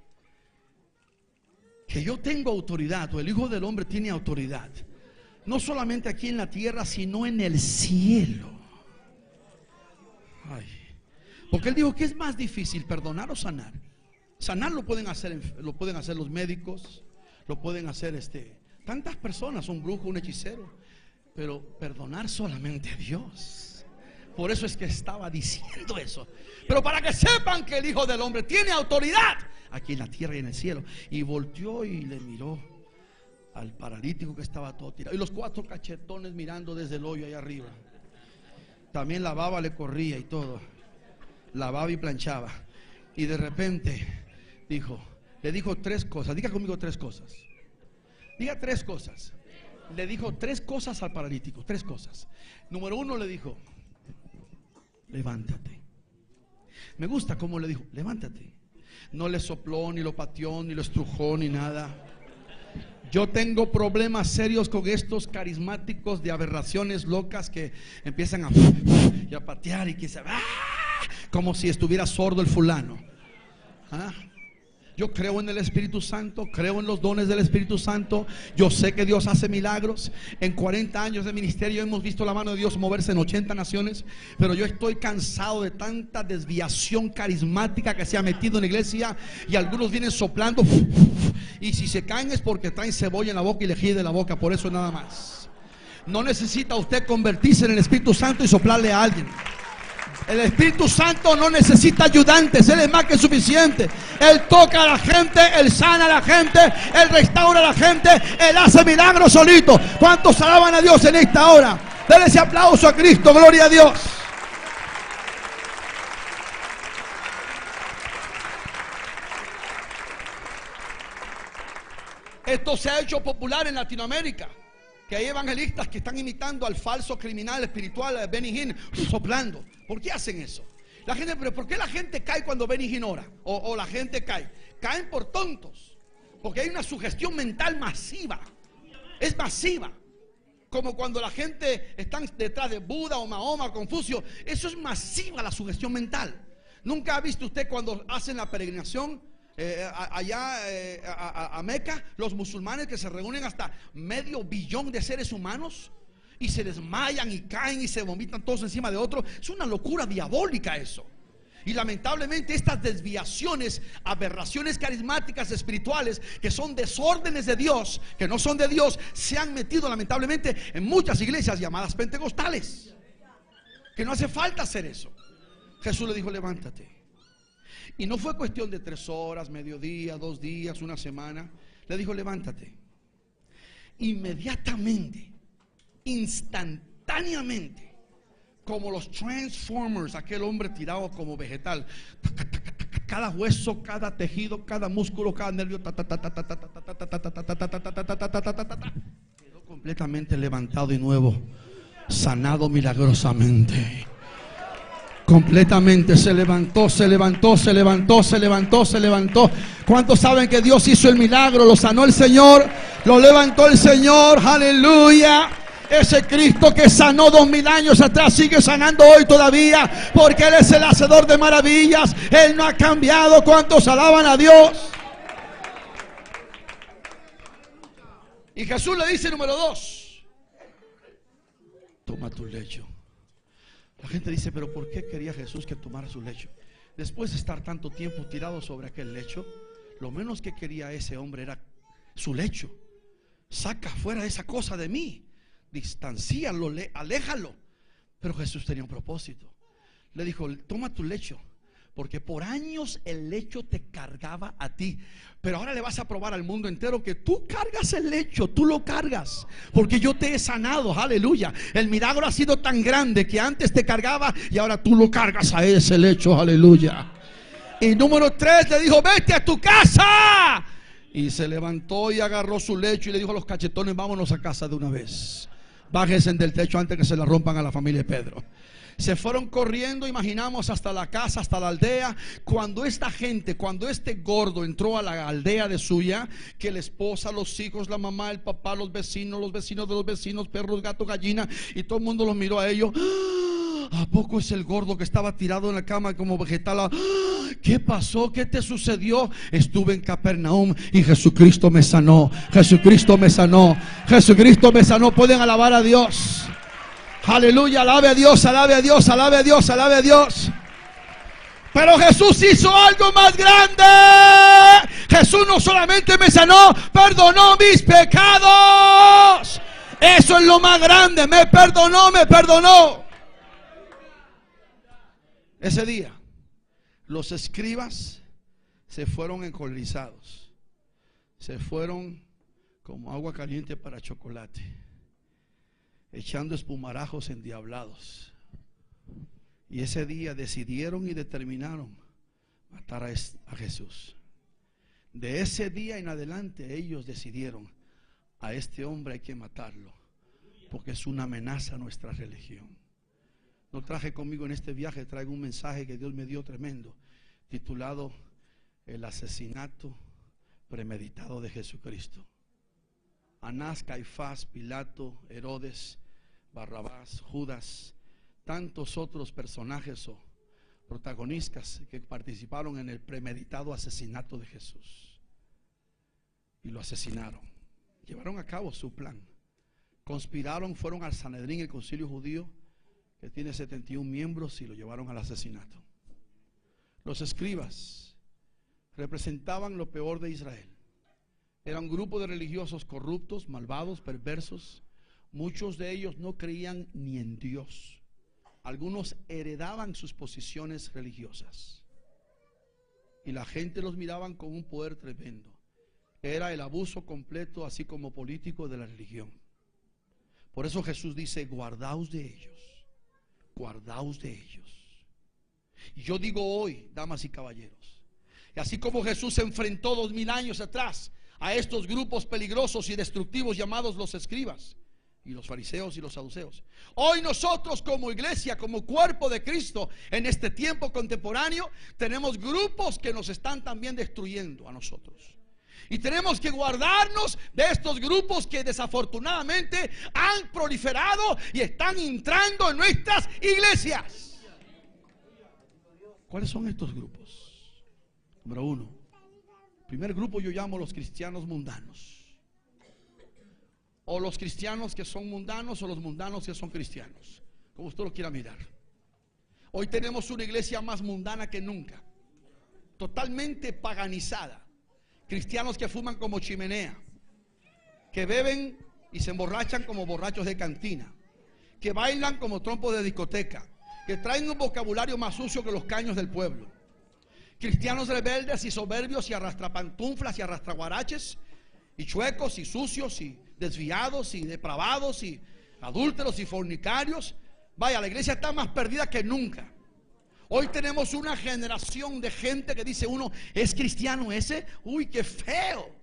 que yo tengo autoridad, o el Hijo del Hombre tiene autoridad, no solamente aquí en la tierra, sino en el cielo. Ay, porque él dijo que es más difícil, perdonar o sanar. Sanar lo pueden hacer los médicos, lo pueden hacer tantas personas, un brujo, un hechicero, pero perdonar solamente Dios. Por eso es que estaba diciendo eso. Pero para que sepan que el Hijo del Hombre tiene autoridad aquí en la tierra y en el cielo. Y volteó y le miró al paralítico que estaba todo tirado, y los 4 cachetones mirando desde el hoyo ahí arriba. También la baba le corría y todo, lavaba y planchaba. Y de repente le dijo 3 cosas. Diga conmigo 3 cosas. Diga 3 cosas. Le dijo 3 cosas al paralítico, 3 cosas. Número 1, le dijo, levántate. Me gusta cómo le dijo, levántate. No le sopló, ni lo pateó, ni lo estrujó, ni nada. Yo tengo problemas serios con estos carismáticos de aberraciones locas que empiezan a patear y que se va como si estuviera sordo el fulano. ¿Ah? Yo creo en el Espíritu Santo, creo en los dones del Espíritu Santo. Yo sé que Dios hace milagros. En 40 años de ministerio hemos visto la mano de Dios moverse en 80 naciones. Pero yo estoy cansado de tanta desviación carismática que se ha metido en la iglesia. Y algunos vienen soplando, y si se caen es porque traen cebolla en la boca y lejía de la boca. Por eso nada más. No necesita usted convertirse en el Espíritu Santo y soplarle a alguien. El Espíritu Santo no necesita ayudantes, Él es más que suficiente. Él toca a la gente, Él sana a la gente, Él restaura a la gente, Él hace milagros solito. ¿Cuántos alaban a Dios en esta hora? Denle ese aplauso a Cristo, gloria a Dios. Esto se ha hecho popular en Latinoamérica, que hay evangelistas que están imitando al falso criminal espiritual Benny Hinn, soplando. ¿Por qué hacen eso? La gente, pero ¿por qué la gente cae cuando Benny Hinn ora? O la gente cae. Caen por tontos, porque hay una sugestión mental masiva. Es masiva. Como cuando la gente está detrás de Buda o Mahoma o Confucio. Eso es masiva, la sugestión mental. ¿Nunca ha visto usted cuando hacen la peregrinación a Meca, los musulmanes que se reúnen hasta 500 millones de seres humanos y se desmayan y caen y se vomitan todos encima de otro? Es una locura diabólica eso. Y lamentablemente estas desviaciones, aberraciones carismáticas espirituales, que son desórdenes de Dios, que no son de Dios, se han metido lamentablemente en muchas iglesias llamadas pentecostales, que no hace falta hacer eso. Jesús le dijo, levántate. Y no fue cuestión de 3 horas, mediodía, 2 días, una semana. Le dijo, levántate. Inmediatamente, instantáneamente, como los Transformers, aquel hombre tirado como vegetal, cada hueso, cada tejido, cada músculo, cada nervio, quedó completamente levantado y nuevo, sanado milagrosamente. Completamente se levantó, se levantó, se levantó, se levantó, se levantó. ¿Cuántos saben que Dios hizo el milagro? Lo sanó el Señor, lo levantó el Señor. Aleluya. Ese Cristo que sanó 2000 años atrás sigue sanando hoy todavía, porque Él es el hacedor de maravillas. Él no ha cambiado. ¿Cuántos alaban a Dios? Y Jesús le dice, número 2, toma tu lecho. La gente dice, pero ¿por qué quería Jesús que tomara su lecho? Después de estar tanto tiempo tirado sobre aquel lecho, lo menos que quería ese hombre era su lecho. Saca fuera esa cosa de mí, distancíalo, aléjalo. Pero Jesús tenía un propósito. Le dijo, toma tu lecho, porque por años el lecho te cargaba a ti, pero ahora le vas a probar al mundo entero que tú cargas el lecho, tú lo cargas, porque yo te he sanado. Aleluya. El milagro ha sido tan grande que antes te cargaba y ahora tú lo cargas a ese lecho. Aleluya. Y número 3 le dijo, vete a tu casa. Y se levantó y agarró su lecho y le dijo a los cachetones, vámonos a casa de una vez. Bájense del techo antes que se la rompan a la familia de Pedro. Se fueron corriendo, imaginamos, hasta la casa, hasta la aldea. Cuando esta gente, cuando este gordo entró a la aldea de suya, que la esposa, los hijos, la mamá, el papá, los vecinos de los vecinos, perros, gatos, gallinas, y todo el mundo los miró a ellos. ¿A poco es el gordo que estaba tirado en la cama como vegetal? ¿Qué pasó? ¿Qué te sucedió? Estuve en Capernaum y Jesucristo me sanó. Jesucristo me sanó. Jesucristo me sanó. Pueden alabar a Dios. Aleluya, alabe a Dios, alabe a Dios, alabe a Dios, alabe a Dios. Pero Jesús hizo algo más grande. Jesús no solamente me sanó, perdonó mis pecados. Eso es lo más grande. Me perdonó, me perdonó. Ese día los escribas se fueron encolerizados. Se fueron como agua caliente para chocolate, echando espumarajos endiablados. Y ese día decidieron y determinaron matar a Jesús. De ese día en adelante ellos decidieron, a este hombre hay que matarlo, porque es una amenaza a nuestra religión. No traje conmigo en este viaje, traigo un mensaje que Dios me dio tremendo, titulado El asesinato premeditado de Jesucristo. Anás, Caifás, Pilato, Herodes, Barrabás, Judas, tantos otros personajes o protagonistas que participaron en el premeditado asesinato de Jesús. Y lo asesinaron. Llevaron a cabo su plan. Conspiraron, fueron al Sanedrín, el concilio judío, que tiene 71 miembros, y lo llevaron al asesinato. Los escribas representaban lo peor de Israel. Era un grupo de religiosos corruptos, malvados, perversos. Muchos de ellos no creían ni en Dios. Algunos heredaban sus posiciones religiosas y la gente los miraban con un poder tremendo. Era el abuso completo, así como político, de la religión. Por eso Jesús dice, guardaos de ellos. Guardaos de ellos. Y yo digo hoy, damas y caballeros, y así como Jesús se enfrentó 2000 años atrás a estos grupos peligrosos y destructivos llamados los escribas y los fariseos y los saduceos, hoy nosotros como iglesia, como cuerpo de Cristo, en este tiempo contemporáneo, tenemos grupos que nos están también destruyendo a nosotros. Y tenemos que guardarnos de estos grupos que desafortunadamente han proliferado y están entrando en nuestras iglesias. ¿Cuáles son estos grupos? Número 1, primer grupo yo llamo los cristianos mundanos. O los cristianos que son mundanos, o los mundanos que son cristianos, como usted lo quiera mirar. Hoy tenemos una iglesia más mundana que nunca, totalmente paganizada. Cristianos que fuman como chimenea, que beben y se emborrachan como borrachos de cantina, que bailan como trompos de discoteca, que traen un vocabulario más sucio que los caños del pueblo. Cristianos rebeldes y soberbios y arrastrapantuflas y arrastraguaraches y chuecos y sucios y desviados y depravados y adúlteros y fornicarios. Vaya, la iglesia está más perdida que nunca. Hoy tenemos una generación de gente que dice uno, ¿es cristiano ese? Uy, qué feo.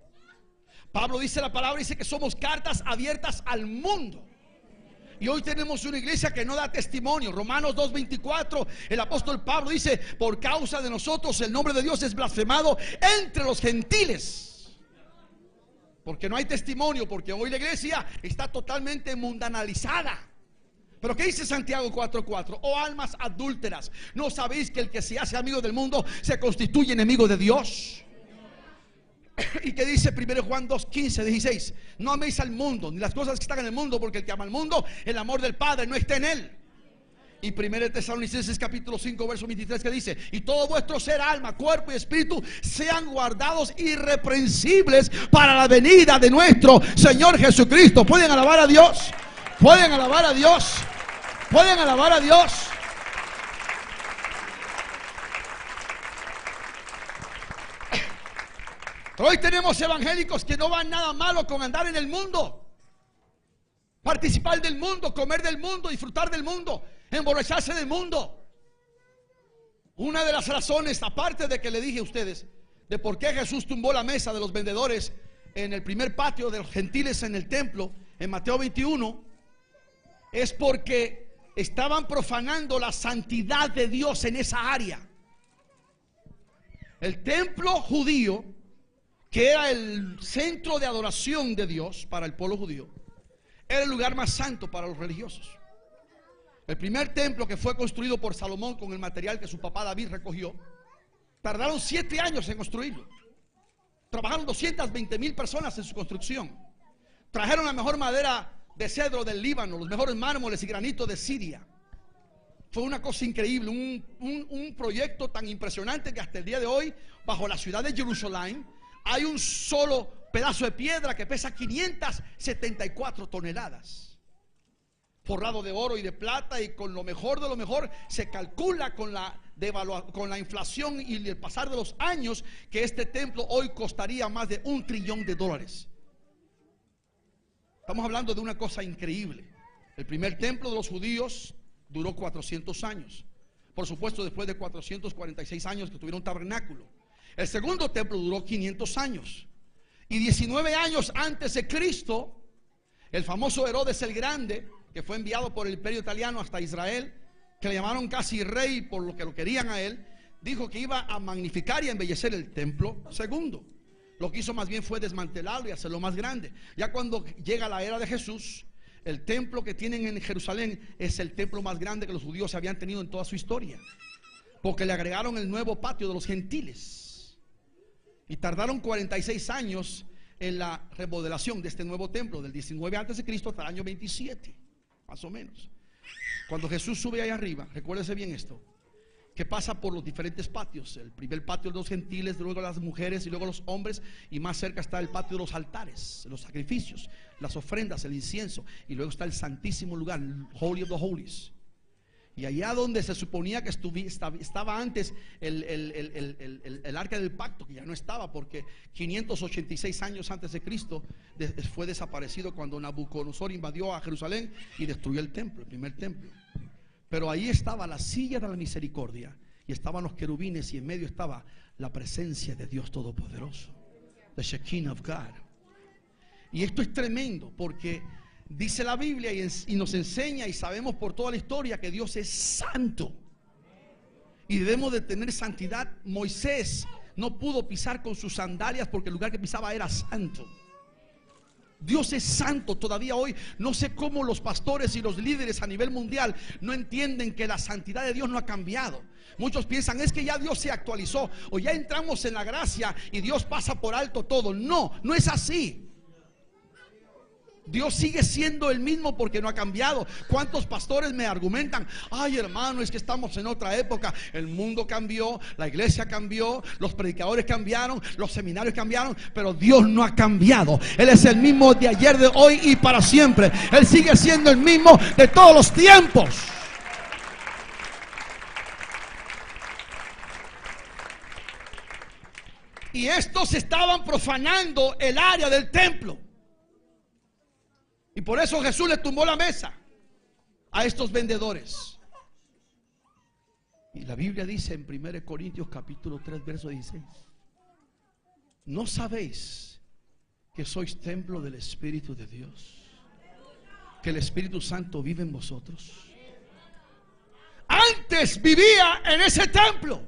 Pablo dice la palabra, dice que somos cartas abiertas al mundo. Y hoy tenemos una iglesia que no da testimonio. Romanos 2:24, el apóstol Pablo dice: por causa de nosotros el nombre de Dios es blasfemado entre los gentiles. Porque no hay testimonio, porque hoy la iglesia está totalmente mundanalizada. Pero ¿qué dice Santiago 4:4? Oh almas adúlteras, ¿no sabéis que el que se hace amigo del mundo se constituye enemigo de Dios? ¿Y qué dice 1 Juan 2:15-16? No améis al mundo ni las cosas que están en el mundo, porque el que ama al mundo, el amor del Padre no está en él. Y 1 Tesalonicenses capítulo 5 verso 23, que dice: y todo vuestro ser, alma, cuerpo y espíritu sean guardados irreprensibles para la venida de nuestro Señor Jesucristo. ¿Pueden alabar a Dios? ¿Pueden alabar a Dios? ¿Pueden alabar a Dios? Pero hoy tenemos evangélicos que no van nada malo con andar en el mundo, participar del mundo, comer del mundo, disfrutar del mundo, emborracharse del mundo. Una de las razones, aparte de que le dije a ustedes, de por qué Jesús tumbó la mesa de los vendedores en el primer patio de los gentiles en el templo, en Mateo 21, es porque estaban profanando la santidad de Dios en esa área. El templo judío, que era el centro de adoración de Dios para el pueblo judío, era el lugar más santo para los religiosos. El primer templo, que fue construido por Salomón con el material que su papá David recogió, tardaron 7 años en construirlo. Trabajaron 220,000 personas en su construcción. Trajeron la mejor madera de cedro del Líbano, los mejores mármoles y granitos de Siria. Fue una cosa increíble, un proyecto tan impresionante que hasta el día de hoy, bajo la ciudad de Jerusalén, hay un solo pedazo de piedra que pesa 574 toneladas, forrado de oro y de plata, y con lo mejor de lo mejor. Se calcula con la inflación y el pasar de los años que este templo hoy costaría más de $1 trillón. Estamos hablando de una cosa increíble. El primer templo de los judíos duró 400 años. Por supuesto, después de 446 años que tuvieron tabernáculo. El segundo templo duró 500 años. Y 19 años antes de Cristo, el famoso Herodes el Grande, que fue enviado por el imperio italiano hasta Israel, que le llamaron casi rey por lo que lo querían a él, dijo que iba a magnificar y a embellecer el templo segundo. Lo que hizo más bien fue desmantelarlo y hacerlo más grande. Ya cuando llega la era de Jesús, el templo que tienen en Jerusalén es el templo más grande que los judíos habían tenido en toda su historia, porque le agregaron el nuevo patio de los gentiles. Y tardaron 46 años en la remodelación de este nuevo templo, del 19 antes de Cristo hasta el año 27, más o menos. Cuando Jesús sube ahí arriba, recuérdese bien esto, que pasa por los diferentes patios. El primer patio de los gentiles, luego las mujeres y luego los hombres, y más cerca está el patio de los altares, los sacrificios, las ofrendas, el incienso, y luego está el santísimo lugar, el Holy of the Holies. Y allá donde se suponía que estaba antes el arca del pacto, que ya no estaba, porque 586 años antes de Cristo fue desaparecido cuando Nabucodonosor invadió a Jerusalén y destruyó el templo, el primer templo. Pero ahí estaba la silla de la misericordia, y estaban los querubines, y en medio estaba la presencia de Dios Todopoderoso, the Shekinah of God. Y esto es tremendo, porque dice la Biblia y nos enseña, y sabemos por toda la historia, que Dios es santo y debemos de tener santidad. Moisés no pudo pisar con sus sandalias porque el lugar que pisaba era santo. Dios es santo todavía hoy. No sé cómo los pastores y los líderes a nivel mundial no entienden que la santidad de Dios no ha cambiado. Muchos piensan, es que ya Dios se actualizó, o ya entramos en la gracia y Dios pasa por alto todo. No, no es así. Dios sigue siendo el mismo porque no ha cambiado. ¿Cuántos pastores me argumentan? Ay, hermano, es que estamos en otra época. El mundo cambió, la iglesia cambió, los predicadores cambiaron, los seminarios cambiaron, pero Dios no ha cambiado. Él es el mismo de ayer, de hoy y para siempre. Él sigue siendo el mismo de todos los tiempos. Y estos estaban profanando el área del templo. Y por eso Jesús le tumbó la mesa a estos vendedores. Y la Biblia dice en 1 Corintios capítulo 3 verso 16: ¿no sabéis que sois templo del Espíritu de Dios, que el Espíritu Santo vive en vosotros? Antes vivía en ese templo,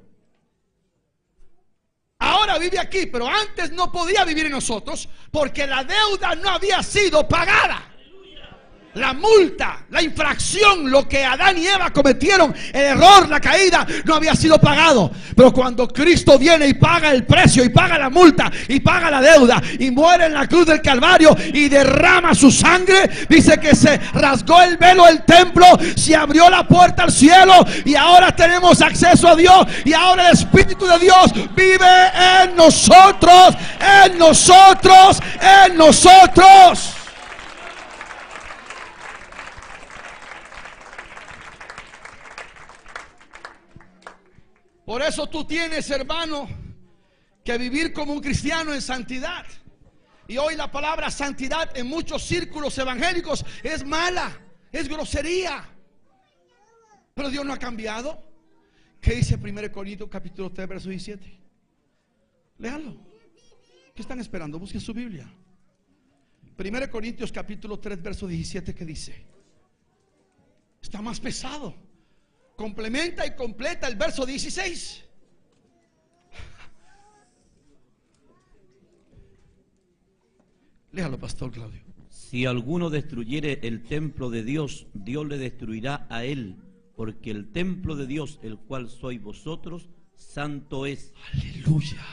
ahora vive aquí, pero antes no podía vivir en nosotros porque la deuda no había sido pagada. La multa, la infracción, lo que Adán y Eva cometieron, el error, la caída, no había sido pagado. Pero cuando Cristo viene y paga el precio, y paga la multa, y paga la deuda, y muere en la cruz del Calvario, y derrama su sangre, dice que se rasgó el velo del templo, se abrió la puerta al cielo, y ahora tenemos acceso a Dios, y ahora el Espíritu de Dios vive en nosotros, en nosotros, en nosotros. Por eso tú tienes, hermano, que vivir como un cristiano en santidad. Y hoy la palabra santidad en muchos círculos evangélicos es mala, es grosería. Pero Dios no ha cambiado. ¿Qué dice 1 Corintios capítulo 3 verso 17? Léalo. ¿Qué están esperando? Busquen su Biblia. 1 Corintios capítulo 3 verso 17, ¿qué dice? Está más pesado. Complementa y completa el verso 16. Léalo, pastor Claudio. Si alguno destruyere el templo de Dios, Dios le destruirá a él, porque el templo de Dios, el cual sois vosotros, santo es. Aleluya.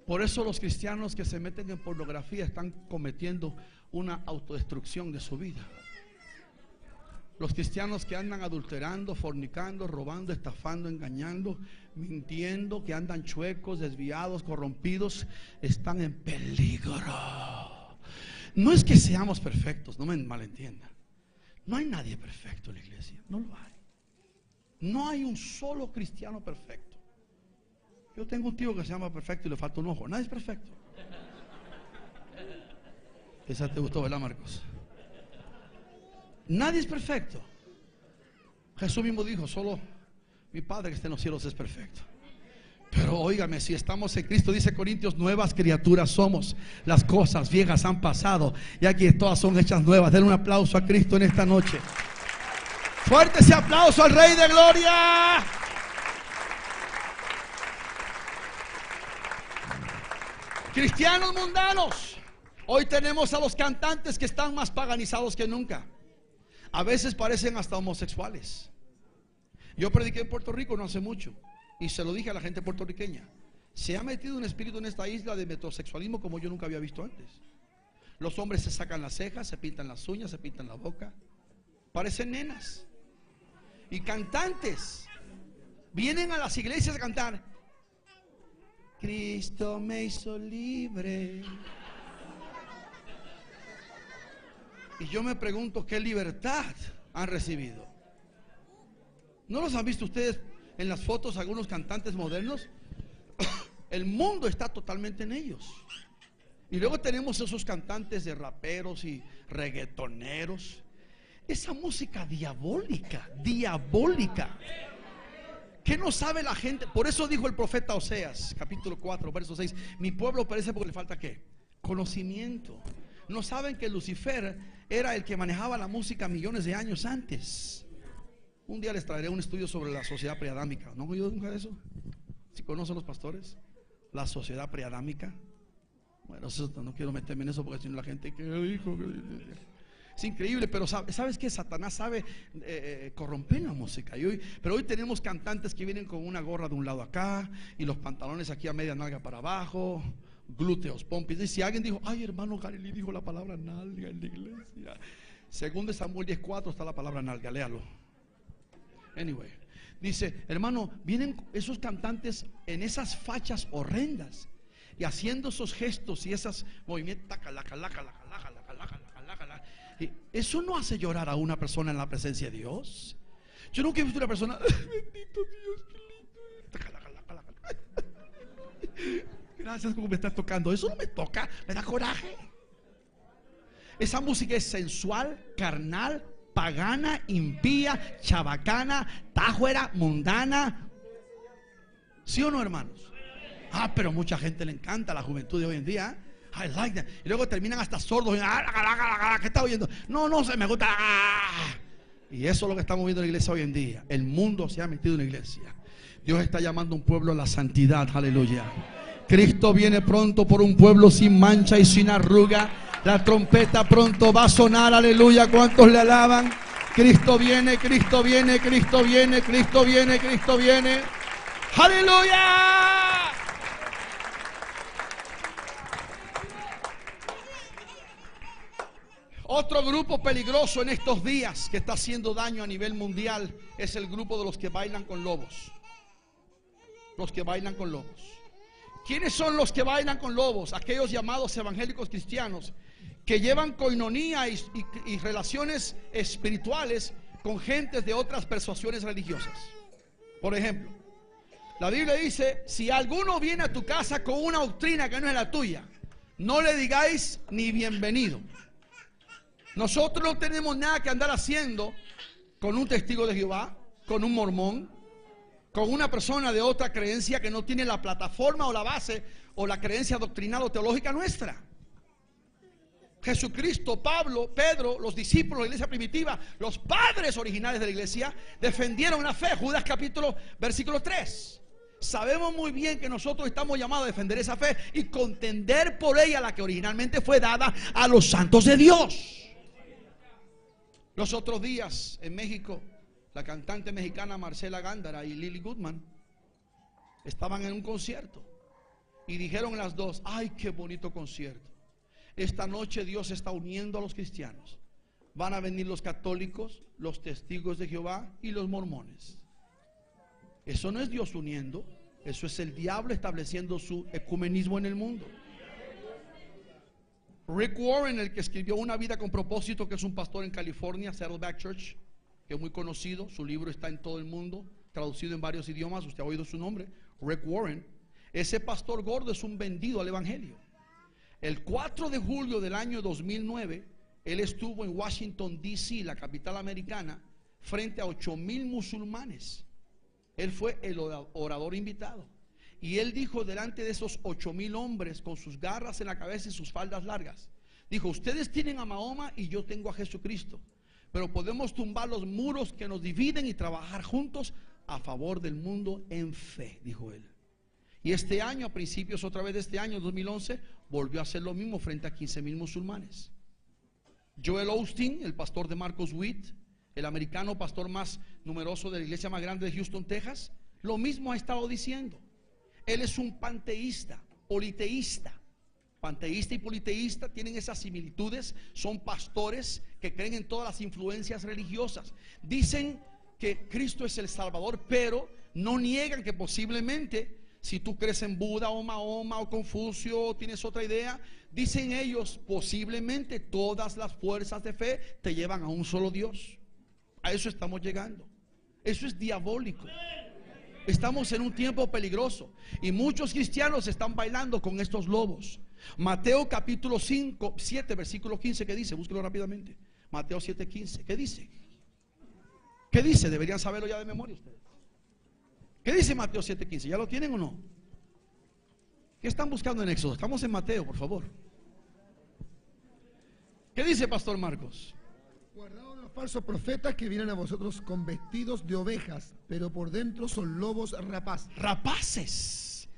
Por eso los cristianos que se meten en pornografía están cometiendo una autodestrucción de su vida. Los cristianos que andan adulterando, fornicando, robando, estafando, engañando, mintiendo, que andan chuecos, desviados, corrompidos, están en peligro. No es que seamos perfectos, no me malentiendan. No hay nadie perfecto en la iglesia, no lo hay. No hay un solo cristiano perfecto. Yo tengo un tío que se llama perfecto y le falta un ojo. Nadie es perfecto. Esa te gustó, ¿verdad, Marcos? Nadie es perfecto. Jesús mismo dijo: solo mi Padre que está en los cielos es perfecto. Pero óigame, si estamos en Cristo, dice Corintios, nuevas criaturas somos. Las cosas viejas han pasado y aquí todas son hechas nuevas. Denle un aplauso a Cristo en esta noche. Fuerte ese aplauso al Rey de Gloria. Cristianos mundanos. Hoy tenemos a los cantantes que están más paganizados que nunca. A veces parecen hasta homosexuales. Yo prediqué en Puerto Rico no hace mucho y se lo dije a la gente puertorriqueña: se ha metido un espíritu en esta isla de metrosexualismo como yo nunca había visto antes. Los hombres se sacan las cejas, se pintan las uñas, se pintan la boca, parecen nenas. Y cantantes vienen a las iglesias a cantar: Cristo me hizo libre. Y yo me pregunto, ¿qué libertad han recibido? ¿No los han visto ustedes en las fotos algunos cantantes modernos? El mundo está totalmente en ellos. Y luego tenemos esos cantantes de raperos y reggaetoneros. Esa música diabólica, diabólica. ¿Qué no sabe la gente? Por eso dijo el profeta Oseas, capítulo 4, verso 6: mi pueblo perece porque le falta ¿qué? Conocimiento. No saben que Lucifer era el que manejaba la música millones de años antes. Un día les traeré un estudio sobre la sociedad preadámica. ¿No han oído nunca de eso? ¿Sí conocen los pastores? La sociedad preadámica. Bueno, no quiero meterme en eso porque si no la gente que dijo. Es increíble, pero ¿sabes qué? Satanás sabe corromper la música. Pero hoy tenemos cantantes que vienen con una gorra de un lado acá y los pantalones aquí a media nalga para abajo, glúteos, pompis. Y si alguien dijo: ay, hermano Galilei dijo la palabra nalga en la iglesia. Según de Samuel 10:4 está la palabra nalga, léalo. Anyway, dice: hermano, vienen esos cantantes en esas fachas horrendas y haciendo esos gestos y esos movimientos. Eso no hace llorar a una persona en la presencia de Dios. Yo nunca he visto una persona: bendito Dios, qué lindo. Gracias, como me estás tocando. Eso no me toca, me da coraje. Esa música es sensual, carnal, pagana, impía, chabacana, tájuera, mundana. ¿Sí o no, hermanos? Pero mucha gente le encanta, la juventud de hoy en día. I like that. Y luego terminan hasta sordos. ¿Qué está oyendo? No se me gusta. Y eso es lo que estamos viendo en la iglesia hoy en día. El mundo se ha metido en la iglesia. Dios está llamando a un pueblo a la santidad. Aleluya. Cristo viene pronto por un pueblo sin mancha y sin arruga. La trompeta pronto va a sonar. Aleluya. ¿Cuántos le alaban? Cristo viene, Cristo viene, Cristo viene, Cristo viene, Cristo viene. ¡Aleluya! Otro grupo peligroso en estos días que está haciendo daño a nivel mundial es el grupo de los que bailan con lobos. Los que bailan con lobos. ¿Quiénes son los que bailan con lobos? Aquellos llamados evangélicos cristianos que llevan coinonía y relaciones espirituales con gentes de otras persuasiones religiosas. Por ejemplo, la Biblia dice: si alguno viene a tu casa con una doctrina que no es la tuya, no le digáis ni bienvenido. Nosotros no tenemos nada que andar haciendo con un testigo de Jehová, con un mormón, con una persona de otra creencia que no tiene la plataforma o la base o la creencia doctrinal o teológica nuestra. Jesucristo, Pablo, Pedro, los discípulos de la iglesia primitiva, los padres originales de la iglesia, defendieron la fe. Judas capítulo, versículo 3. Sabemos muy bien que nosotros estamos llamados a defender esa fe y contender por ella, la que originalmente fue dada a los santos de Dios. Los otros días en México, la cantante mexicana Marcela Gándara y Lily Goodman estaban en un concierto y dijeron las dos: ay, qué bonito concierto. Esta noche Dios está uniendo a los cristianos. Van a venir los católicos, los testigos de Jehová y los mormones. Eso no es Dios uniendo, eso es el diablo estableciendo su ecumenismo en el mundo. Rick Warren, el que escribió Una vida con propósito, que es un pastor en California, Saddleback Church, que es muy conocido, su libro está en todo el mundo, traducido en varios idiomas, usted ha oído su nombre, Rick Warren. Ese pastor gordo es un vendido al evangelio. El 4 de julio del año 2009, él estuvo en Washington, D.C., la capital americana, frente a 8,000 musulmanes. Él fue el orador invitado. Y él dijo delante de esos 8,000 hombres con sus garras en la cabeza y sus faldas largas, dijo: ustedes tienen a Mahoma y yo tengo a Jesucristo, pero podemos tumbar los muros que nos dividen y trabajar juntos a favor del mundo en fe, dijo él. Y este año, a principios otra vez de este año, 2011, volvió a hacer lo mismo frente a 15,000 musulmanes. Joel Osteen, el pastor de Marcos Witt, el americano pastor más numeroso de la iglesia más grande de Houston, Texas, lo mismo ha estado diciendo. Él es un panteísta, politeísta. Panteísta y politeísta tienen esas similitudes. Son pastores que creen en todas las influencias religiosas. Dicen que Cristo es el Salvador, pero no niegan que posiblemente, si tú crees en Buda o Mahoma o Confucio o tienes otra idea, dicen ellos, posiblemente todas las fuerzas de fe te llevan a un solo Dios. A eso estamos llegando. Eso es diabólico. Estamos en un tiempo peligroso y muchos cristianos están bailando con estos lobos. Mateo capítulo 7 versículo 15, ¿qué dice? Búsquelo rápidamente. Mateo 7:15, ¿qué dice? ¿Qué dice? Deberían saberlo ya de memoria ustedes. ¿Qué dice Mateo 7:15? ¿Ya lo tienen o no? ¿Qué están buscando en Éxodo? Estamos en Mateo, por favor. ¿Qué dice Pastor Marcos? Guardaos los falsos profetas que vienen a vosotros con vestidos de ovejas, pero por dentro son lobos rapaces. Rapaces.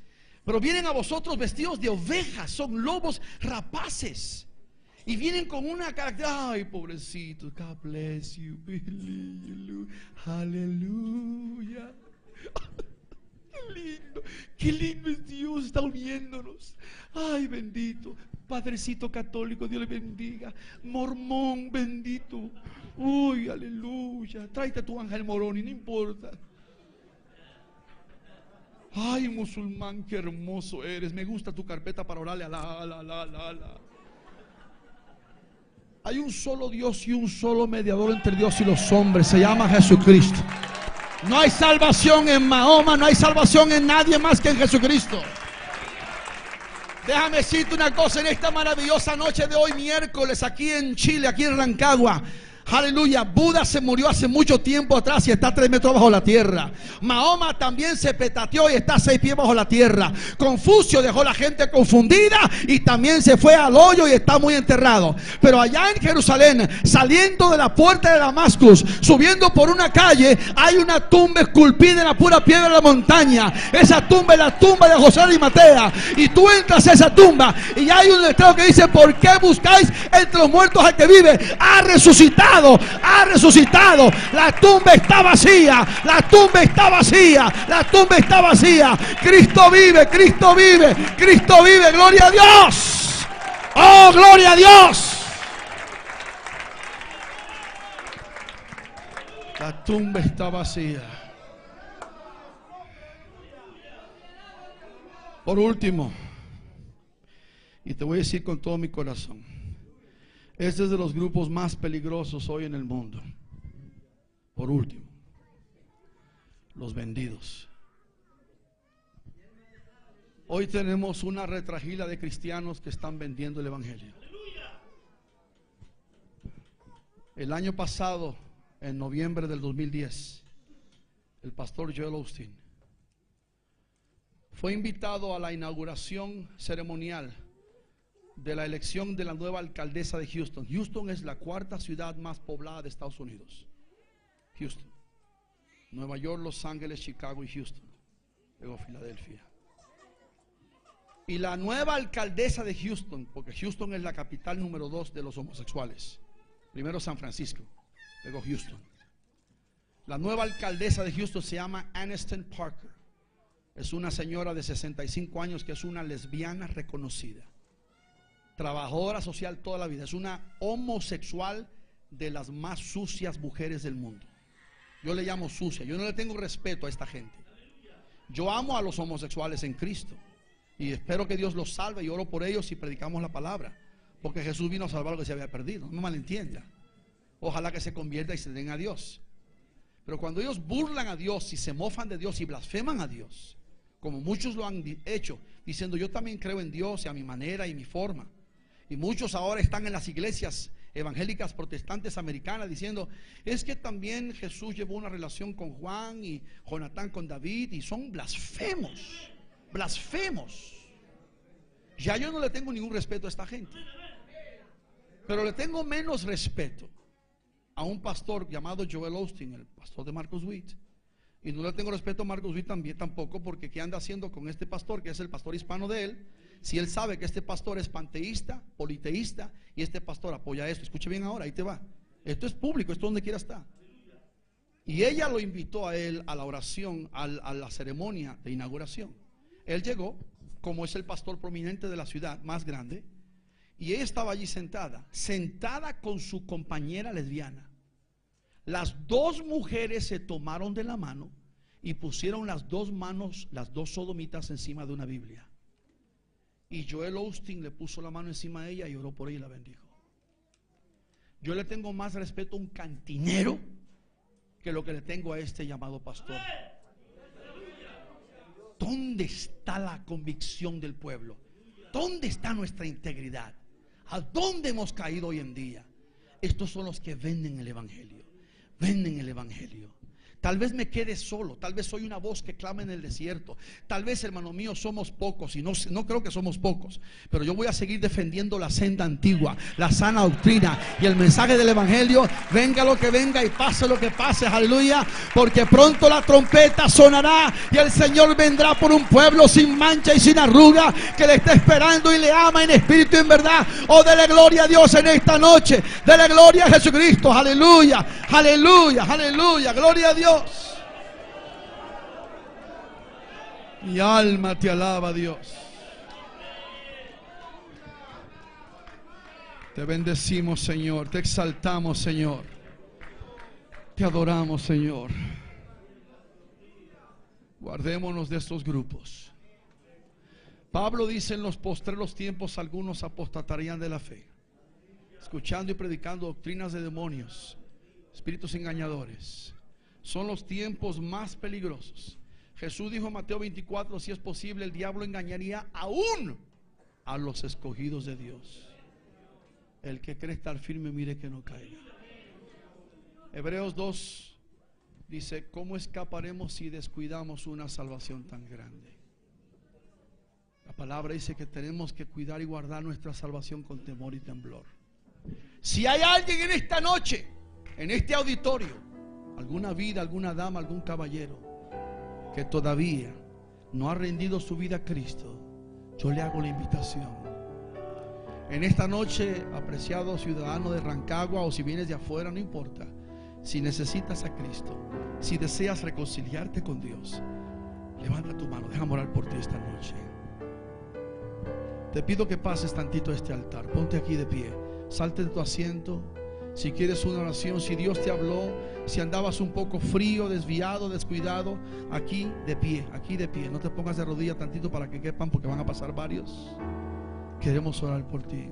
Pero vienen a vosotros vestidos de ovejas, son lobos rapaces. Y vienen con una característica: ay, pobrecito, God bless you, aleluya. Qué lindo es Dios, está uniéndonos. Ay, bendito Padrecito católico, Dios le bendiga. Mormón, bendito. Uy, aleluya. Tráete a tu Ángel Moroni, no importa. Ay, musulmán, qué hermoso eres. Me gusta tu carpeta para orarle a la. Hay un solo Dios y un solo mediador entre Dios y los hombres. Se llama Jesucristo. No hay salvación en Mahoma, no hay salvación en nadie más que en Jesucristo. Déjame decirte una cosa en esta maravillosa noche de hoy, miércoles, aquí en Chile, aquí en Rancagua. Aleluya. Buda se murió hace mucho tiempo atrás y está 3 metros bajo la tierra. Mahoma también se petateó y está 6 pies bajo la tierra. Confucio dejó a la gente confundida y también se fue al hoyo y está muy enterrado. Pero allá en Jerusalén, saliendo de la puerta de Damascus, subiendo por una calle, hay una tumba esculpida en la pura piedra de la montaña. Esa tumba es la tumba de José de Arimatea. Y tú entras a esa tumba y hay un letrero que dice: ¿por qué buscáis entre los muertos al que vive? Ha resucitado. Ha resucitado. La tumba está vacía. La tumba está vacía. La tumba está vacía. Cristo vive. Cristo vive. Cristo vive. Gloria a Dios. Oh, gloria a Dios. La tumba está vacía. Por último, y te voy a decir con todo mi corazón, este es de los grupos más peligrosos hoy en el mundo. Por último, los vendidos. Hoy tenemos una retragila de cristianos que están vendiendo el evangelio. El año pasado, en noviembre del 2010, el pastor Joel Osteen fue invitado a la inauguración ceremonial de la elección de la nueva alcaldesa de Houston. Houston es la 4ª ciudad más poblada de Estados Unidos. Houston, Nueva York, Los Ángeles, Chicago y Houston, luego Filadelfia. Y la nueva alcaldesa de Houston, porque Houston es la capital número 2 de los homosexuales. Primero San Francisco, luego Houston. La nueva alcaldesa de Houston se llama Aniston Parker. Es una señora de 65 años que es una lesbiana reconocida, trabajadora social toda la vida. Es una homosexual de las más sucias mujeres del mundo. Yo le llamo sucia. Yo no le tengo respeto a esta gente. Yo amo a los homosexuales en Cristo y espero que Dios los salve y oro por ellos y predicamos la palabra, porque Jesús vino a salvar lo que se había perdido. No me malentienda. Ojalá que se convierta y se den a Dios. Pero cuando ellos burlan a Dios y se mofan de Dios y blasfeman a Dios, como muchos lo han hecho, diciendo: yo también creo en Dios y a mi manera y mi forma. Y muchos ahora están en las iglesias evangélicas protestantes americanas diciendo: es que también Jesús llevó una relación con Juan y Jonatán con David. Y son blasfemos. Blasfemos. Ya yo no le tengo ningún respeto a esta gente, pero le tengo menos respeto a un pastor llamado Joel Osteen, el pastor de Marcus Witt. Y no le tengo respeto a Marcus Witt tampoco, porque ¿qué anda haciendo con este pastor que es el pastor hispano de él? Si él sabe que este pastor es panteísta, politeísta, y este pastor apoya esto. Escuche bien ahora, ahí te va. Esto es público, esto donde quiera está. Y ella lo invitó a él a la oración, a la ceremonia de inauguración. Él llegó, como es el pastor prominente de la ciudad más grande, y ella estaba allí sentada con su compañera lesbiana. Las 2 mujeres se tomaron de la mano y pusieron las 2 manos, las 2 sodomitas, encima de una Biblia. Y Joel Osteen le puso la mano encima de ella y oró por ella y la bendijo. Yo le tengo más respeto a un cantinero que lo que le tengo a este llamado pastor. ¿Dónde está la convicción del pueblo? ¿Dónde está nuestra integridad? ¿A dónde hemos caído hoy en día? Estos son los que venden el evangelio. Venden el evangelio. Tal vez me quede solo, tal vez soy una voz que clama en el desierto, tal vez, hermano mío, somos pocos, y no creo que somos pocos, pero yo voy a seguir defendiendo la senda antigua, la sana doctrina y el mensaje del evangelio, venga lo que venga y pase lo que pase, aleluya, porque pronto la trompeta sonará y el Señor vendrá por un pueblo sin mancha y sin arruga, que le está esperando y le ama en espíritu y en verdad. Oh, dele gloria a Dios en esta noche, dele gloria a Jesucristo, aleluya, aleluya, aleluya, gloria a Dios. Mi alma te alaba, Dios. Te bendecimos, Señor. Te exaltamos, Señor. Te adoramos, Señor. Guardémonos de estos grupos. Pablo dice: en los postreros tiempos algunos apostatarían de la fe, escuchando y predicando doctrinas de demonios, espíritus engañadores. Son los tiempos más peligrosos. Jesús dijo en Mateo 24: si es posible, el diablo engañaría aún a los escogidos de Dios. El que cree estar firme, mire que no caiga. Hebreos 2 dice: ¿cómo escaparemos si descuidamos una salvación tan grande? La palabra dice que tenemos que cuidar y guardar nuestra salvación con temor y temblor. Si hay alguien en esta noche, en este auditorio, alguna vida, alguna dama, algún caballero que todavía no ha rendido su vida a Cristo, yo le hago la invitación. En esta noche, apreciado ciudadano de Rancagua, o si vienes de afuera, no importa. Si necesitas a Cristo, si deseas reconciliarte con Dios, levanta tu mano, déjame orar por ti esta noche. Te pido que pases tantito a este altar. Ponte aquí de pie, salte de tu asiento. Si quieres una oración, si Dios te habló, si andabas un poco frío, desviado, descuidado, aquí de pie, aquí de pie. No te pongas de rodillas tantito para que quepan, porque van a pasar varios. Queremos orar por ti.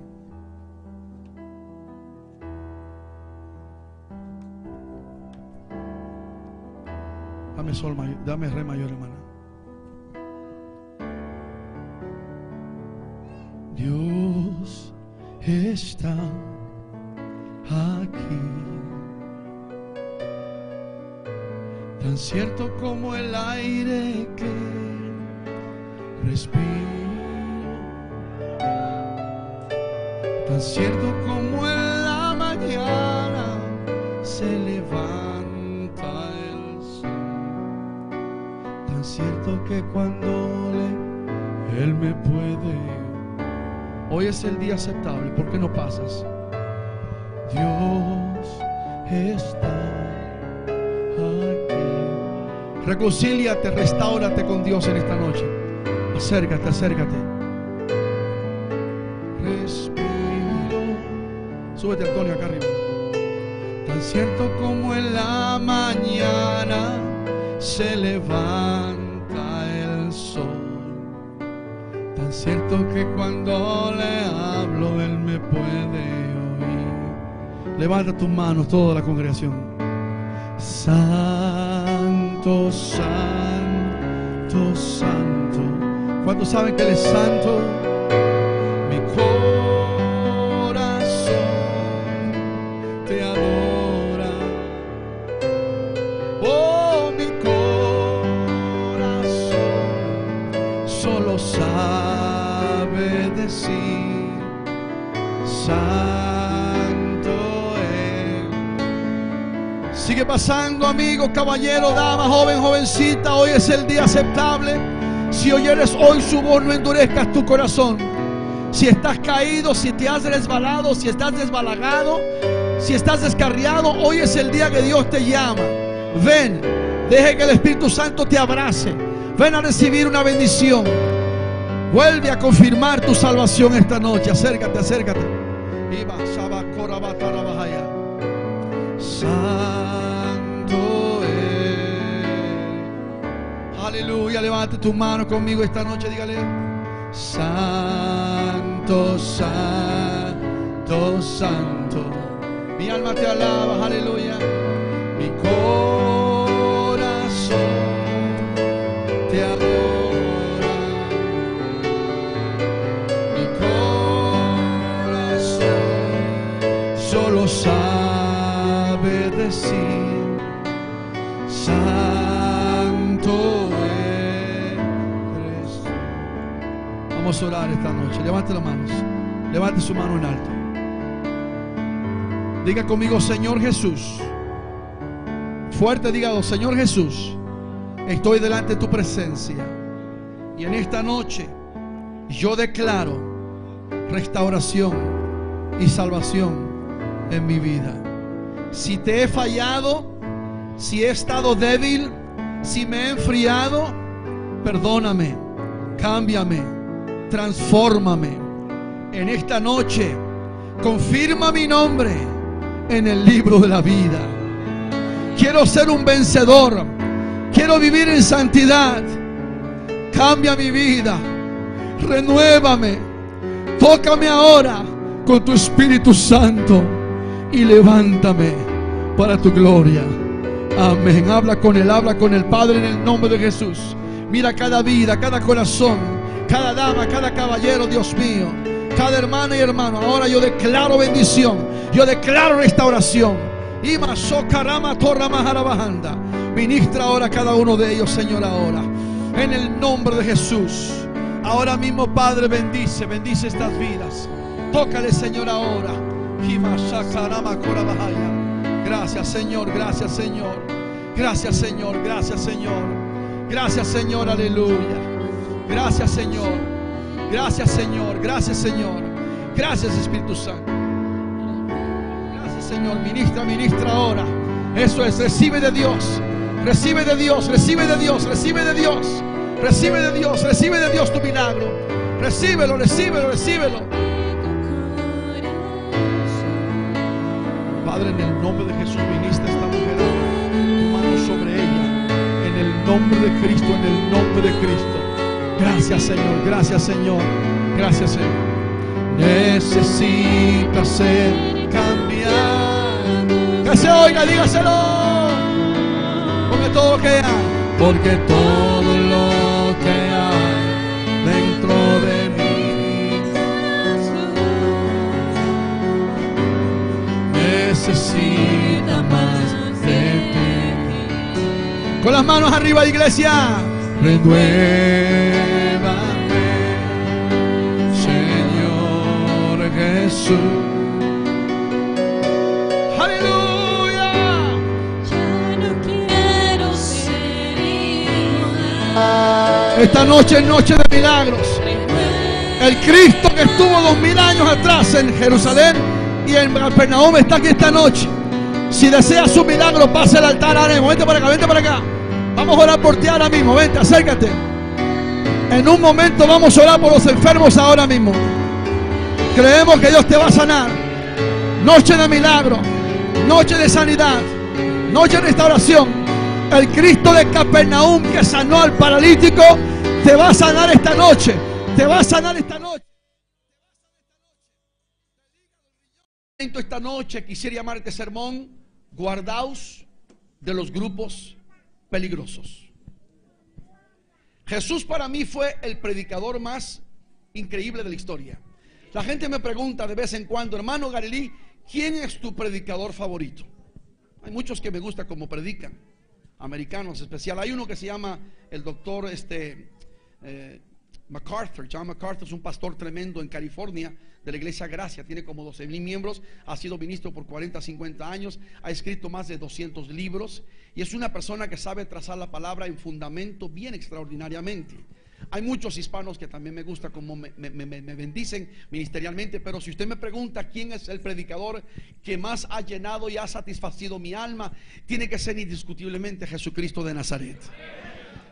Dame sol mayor, dame re mayor, hermana. Dios está aquí, tan cierto como el aire que respiro, tan cierto como en la mañana se levanta el sol, tan cierto que cuando Él me puede. Hoy es el día aceptable. ¿Por qué no pasas? Dios está aquí. Reconcíliate, restáurate con Dios en esta noche. Acércate, acércate. Respiro. Súbete, Antonio, acá arriba. Tan cierto como en la mañana se levanta el sol, tan cierto que cuando le hablo Él me puede oír. Levanta tus manos, toda la congregación. Santo, santo, santo. ¿Cuántos saben que Él es santo? Mi corazón te adora. Oh, mi corazón solo sabe decir santo es. Sigue pasando, amigo, caballero, dama, joven, jovencita. Hoy es el día aceptable. Si oyeres hoy su voz, no endurezcas tu corazón. Si estás caído, si te has resbalado, si estás desbalagado, si estás descarriado, hoy es el día que Dios te llama. Ven, deje que el Espíritu Santo te abrace. Ven a recibir una bendición. Vuelve a confirmar tu salvación esta noche. Acércate, acércate. Santo es. Aleluya. Levante tu mano conmigo esta noche. Dígale: santo, santo, santo. Mi alma te alaba. Aleluya. Mi corazón te adora. Mi corazón solo sabe decir santo eres. Vamos a orar esta noche. Levante las manos. Levante su mano en alto. Diga conmigo: Señor Jesús. Fuerte, dígalo: Señor Jesús, estoy delante de tu presencia, y en esta noche yo declaro restauración y salvación en mi vida. Si te he fallado, si he estado débil, si me he enfriado, perdóname, cámbiame, transfórmame. En esta noche confirma mi nombre en el libro de la vida. Quiero ser un vencedor. Quiero vivir en santidad. Cambia mi vida. Renuévame. Tócame ahora con tu Espíritu Santo y levántame para tu gloria. Amén. Habla con el Padre en el nombre de Jesús. Mira cada vida, cada corazón, cada dama, cada caballero, Dios mío, cada hermana y hermano. Ahora yo declaro bendición. Yo declaro restauración. Y masocarama torra majarabajanda. Ministra ahora a cada uno de ellos, Señor, ahora. En el nombre de Jesús. Ahora mismo, Padre, bendice estas vidas. Tócale, Señor, ahora. Gracias, Señor, gracias, Señor. Gracias, Señor, gracias, Señor. Gracias, Señor, aleluya. Gracias, Señor. Gracias, Señor, gracias, Señor. Gracias, Espíritu Santo. Gracias, Señor. Ministra ahora. Eso es, recibe de Dios. Recibe de Dios, recibe de Dios, recibe de Dios. Recibe de Dios, recibe de Dios tu milagro. Recíbelo, recíbelo, recíbelo. Padre, en el nombre de Jesús, ministra esta mujer ahora. Tu mano sobre ella. En el nombre de Cristo, en el nombre de Cristo. Gracias, Señor, gracias, Señor. Gracias, Señor. Necesita ser cambiado. Que se oiga, dígaselo. Porque todo lo que hay. Porque todo lo que hay dentro de mí necesita más de ti. Con las manos arriba, iglesia. Renuévame, Señor Jesús. Aleluya. Ya no quiero ser igual. Esta noche es noche de milagros. El Cristo que estuvo 2000 años atrás en Jerusalén y en Capernaum está aquí esta noche. Si deseas su milagro, pase al altar ahora mismo. Vente para acá, vente para acá. Vamos a orar por ti ahora mismo. Vente, acércate. En un momento vamos a orar por los enfermos ahora mismo. Creemos que Dios te va a sanar. Noche de milagro, noche de sanidad, noche de restauración. El Cristo de Capernaum que sanó al paralítico te va a sanar esta noche. Te va a sanar esta noche. Esta noche quisiera llamar este sermón: guardaos de los grupos peligrosos. Jesús para mí fue el predicador más increíble de la historia. La gente me pregunta de vez en cuando: hermano Galilí, ¿quién es tu predicador favorito? Hay muchos que me gusta como predican, americanos especial. Hay uno que se llama el doctor MacArthur. John MacArthur es un pastor tremendo en California, de la iglesia Gracia. Tiene como 12,000 miembros. Ha sido ministro por 40, 50 años. Ha escrito más de 200 libros. Y es una persona que sabe trazar la palabra en fundamento bien extraordinariamente. Hay muchos hispanos que también me gusta, como me bendicen ministerialmente. Pero si usted me pregunta quién es el predicador que más ha llenado y ha satisfacido mi alma, tiene que ser indiscutiblemente Jesucristo de Nazaret.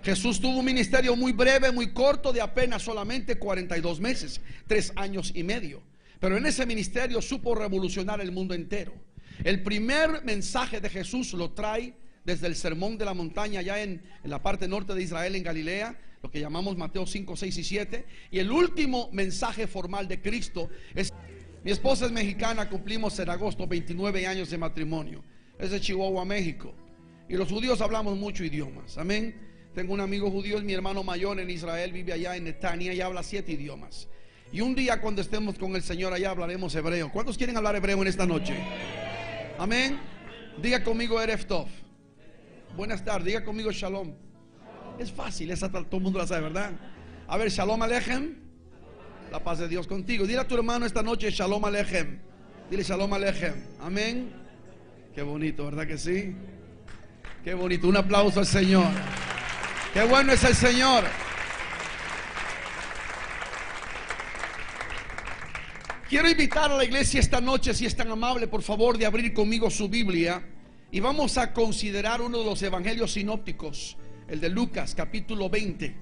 Jesús tuvo un ministerio muy breve, muy corto, de apenas solamente 42 meses, 3 años y medio. Pero en ese ministerio supo revolucionar el mundo entero. El primer mensaje de Jesús lo trae desde el sermón de la montaña, allá en la parte norte de Israel, en Galilea, lo que llamamos Mateo 5, 6 y 7. Y el último mensaje formal de Cristo es: mi esposa es mexicana, cumplimos en agosto 29 años de matrimonio. Es de Chihuahua, México. Y los judíos hablamos muchos idiomas, amén. Tengo un amigo judío, es mi hermano mayor en Israel, vive allá en Netania y habla 7 idiomas. Y un día cuando estemos con el Señor allá hablaremos hebreo. ¿Cuántos quieren hablar hebreo en esta noche? Amén. Diga conmigo Erev Tov. Buenas tardes, diga conmigo Shalom. Es fácil, esa todo el mundo la sabe, ¿verdad? A ver, Shalom Aleichem. La paz de Dios contigo. Dile a tu hermano esta noche Shalom Aleichem. Dile Shalom Aleichem. Amén. Qué bonito, ¿verdad que sí? Qué bonito, un aplauso al Señor. Qué bueno es el Señor. Quiero invitar a la iglesia esta noche, si es tan amable, por favor, de abrir conmigo su Biblia. Y vamos a considerar uno de los evangelios sinópticos, el de Lucas, capítulo 20.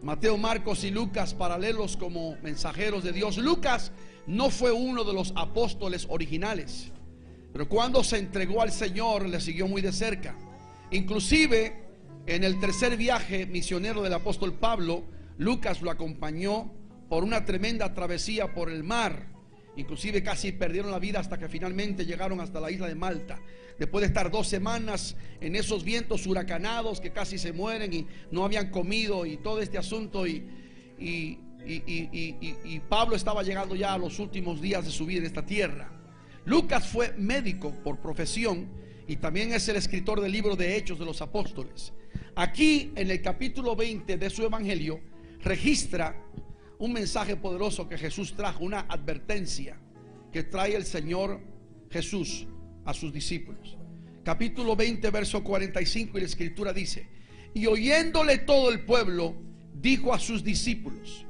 Mateo, Marcos y Lucas, paralelos como mensajeros de Dios. Lucas no fue uno de los apóstoles originales, pero cuando se entregó al Señor le siguió muy de cerca. Inclusive en el tercer viaje misionero del apóstol Pablo, Lucas lo acompañó por una tremenda travesía por el mar. Inclusive casi perdieron la vida hasta que finalmente llegaron hasta la isla de Malta. Después de estar 2 semanas en esos vientos huracanados que casi se mueren y no habían comido y todo este asunto, y Pablo estaba llegando ya a los últimos días de su vida en esta tierra. Lucas fue médico por profesión y también es el escritor del libro de Hechos de los Apóstoles. Aquí en el capítulo 20 de su evangelio registra un mensaje poderoso que Jesús trajo, una advertencia que trae el Señor Jesús a sus discípulos. Capítulo 20 verso 45, y la escritura dice: y oyéndole todo el pueblo, dijo a sus discípulos: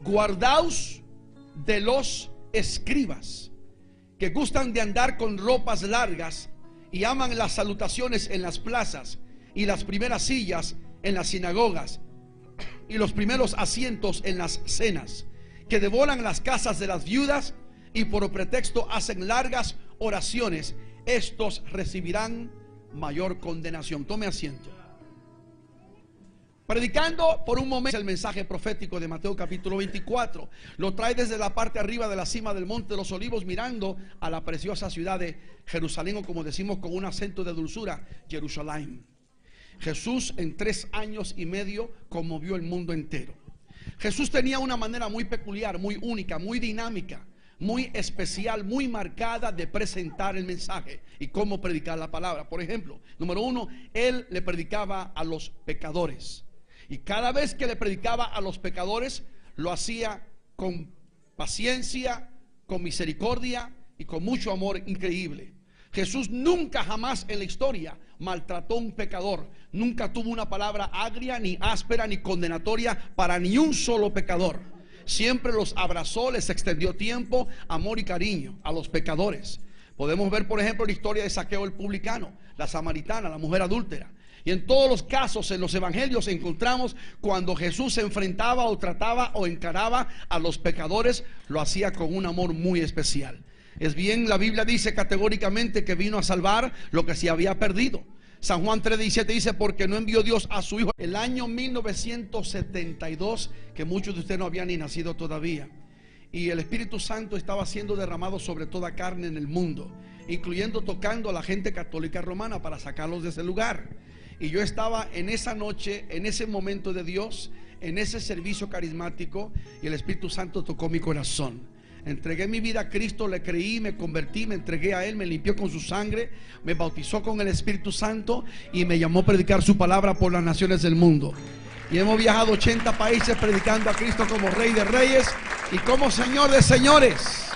guardaos de los escribas, que gustan de andar con ropas largas y aman las salutaciones en las plazas y las primeras sillas en las sinagogas y los primeros asientos en las cenas, que devoran las casas de las viudas y por pretexto hacen largas oraciones. Estos recibirán mayor condenación. Tome asiento. Predicando por un momento el mensaje profético de Mateo capítulo 24. Lo trae desde la parte arriba de la cima del monte de los olivos, mirando a la preciosa ciudad de Jerusalén, o como decimos con un acento de dulzura, Jerusalén. Jesús en 3 años y medio conmovió el mundo entero. Jesús tenía una manera muy peculiar, muy única, muy dinámica, muy especial, muy marcada de presentar el mensaje y cómo predicar la palabra. Por ejemplo, número 1, él le predicaba a los pecadores. Y cada vez que le predicaba a los pecadores, lo hacía con paciencia, con misericordia y con mucho amor increíble. Jesús nunca jamás en la historia maltrató a un pecador. Nunca tuvo una palabra agria, ni áspera, ni condenatoria para ni un solo pecador. Siempre los abrazó, les extendió tiempo, amor y cariño a los pecadores. Podemos ver, por ejemplo, la historia de Zaqueo el publicano, la samaritana, la mujer adúltera. Y en todos los casos en los evangelios encontramos cuando Jesús se enfrentaba o trataba o encaraba a los pecadores, lo hacía con un amor muy especial. Es bien, la Biblia dice categóricamente que vino a salvar lo que se había perdido. San Juan 3:17 dice: porque no envió Dios a su Hijo. El año 1972, que muchos de ustedes no habían ni nacido todavía, y el Espíritu Santo estaba siendo derramado sobre toda carne en el mundo, incluyendo tocando a la gente católica romana para sacarlos de ese lugar. Y yo estaba en esa noche, en ese momento de Dios, en ese servicio carismático, y el Espíritu Santo tocó mi corazón. Entregué mi vida a Cristo, le creí, me convertí, me entregué a Él, me limpió con su sangre, me bautizó con el Espíritu Santo y me llamó a predicar su palabra por las naciones del mundo. Y hemos viajado a 80 países predicando a Cristo como Rey de Reyes y como Señor de Señores.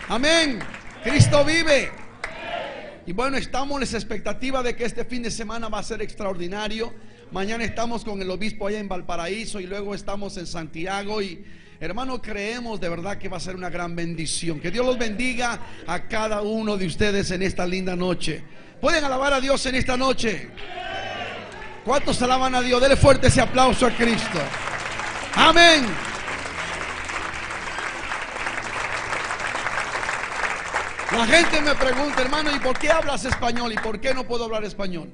Amén. Cristo vive. Y bueno, estamos en esa expectativa de que este fin de semana va a ser extraordinario. Mañana estamos con el obispo allá en Valparaíso y luego estamos en Santiago. Y hermano, creemos de verdad que va a ser una gran bendición. Que Dios los bendiga a cada uno de ustedes en esta linda noche. ¿Pueden alabar a Dios en esta noche? ¿Cuántos alaban a Dios? Dele fuerte ese aplauso a Cristo. Amén. La gente me pregunta: hermano, ¿y por qué hablas español? ¿Y por qué no puedo hablar español?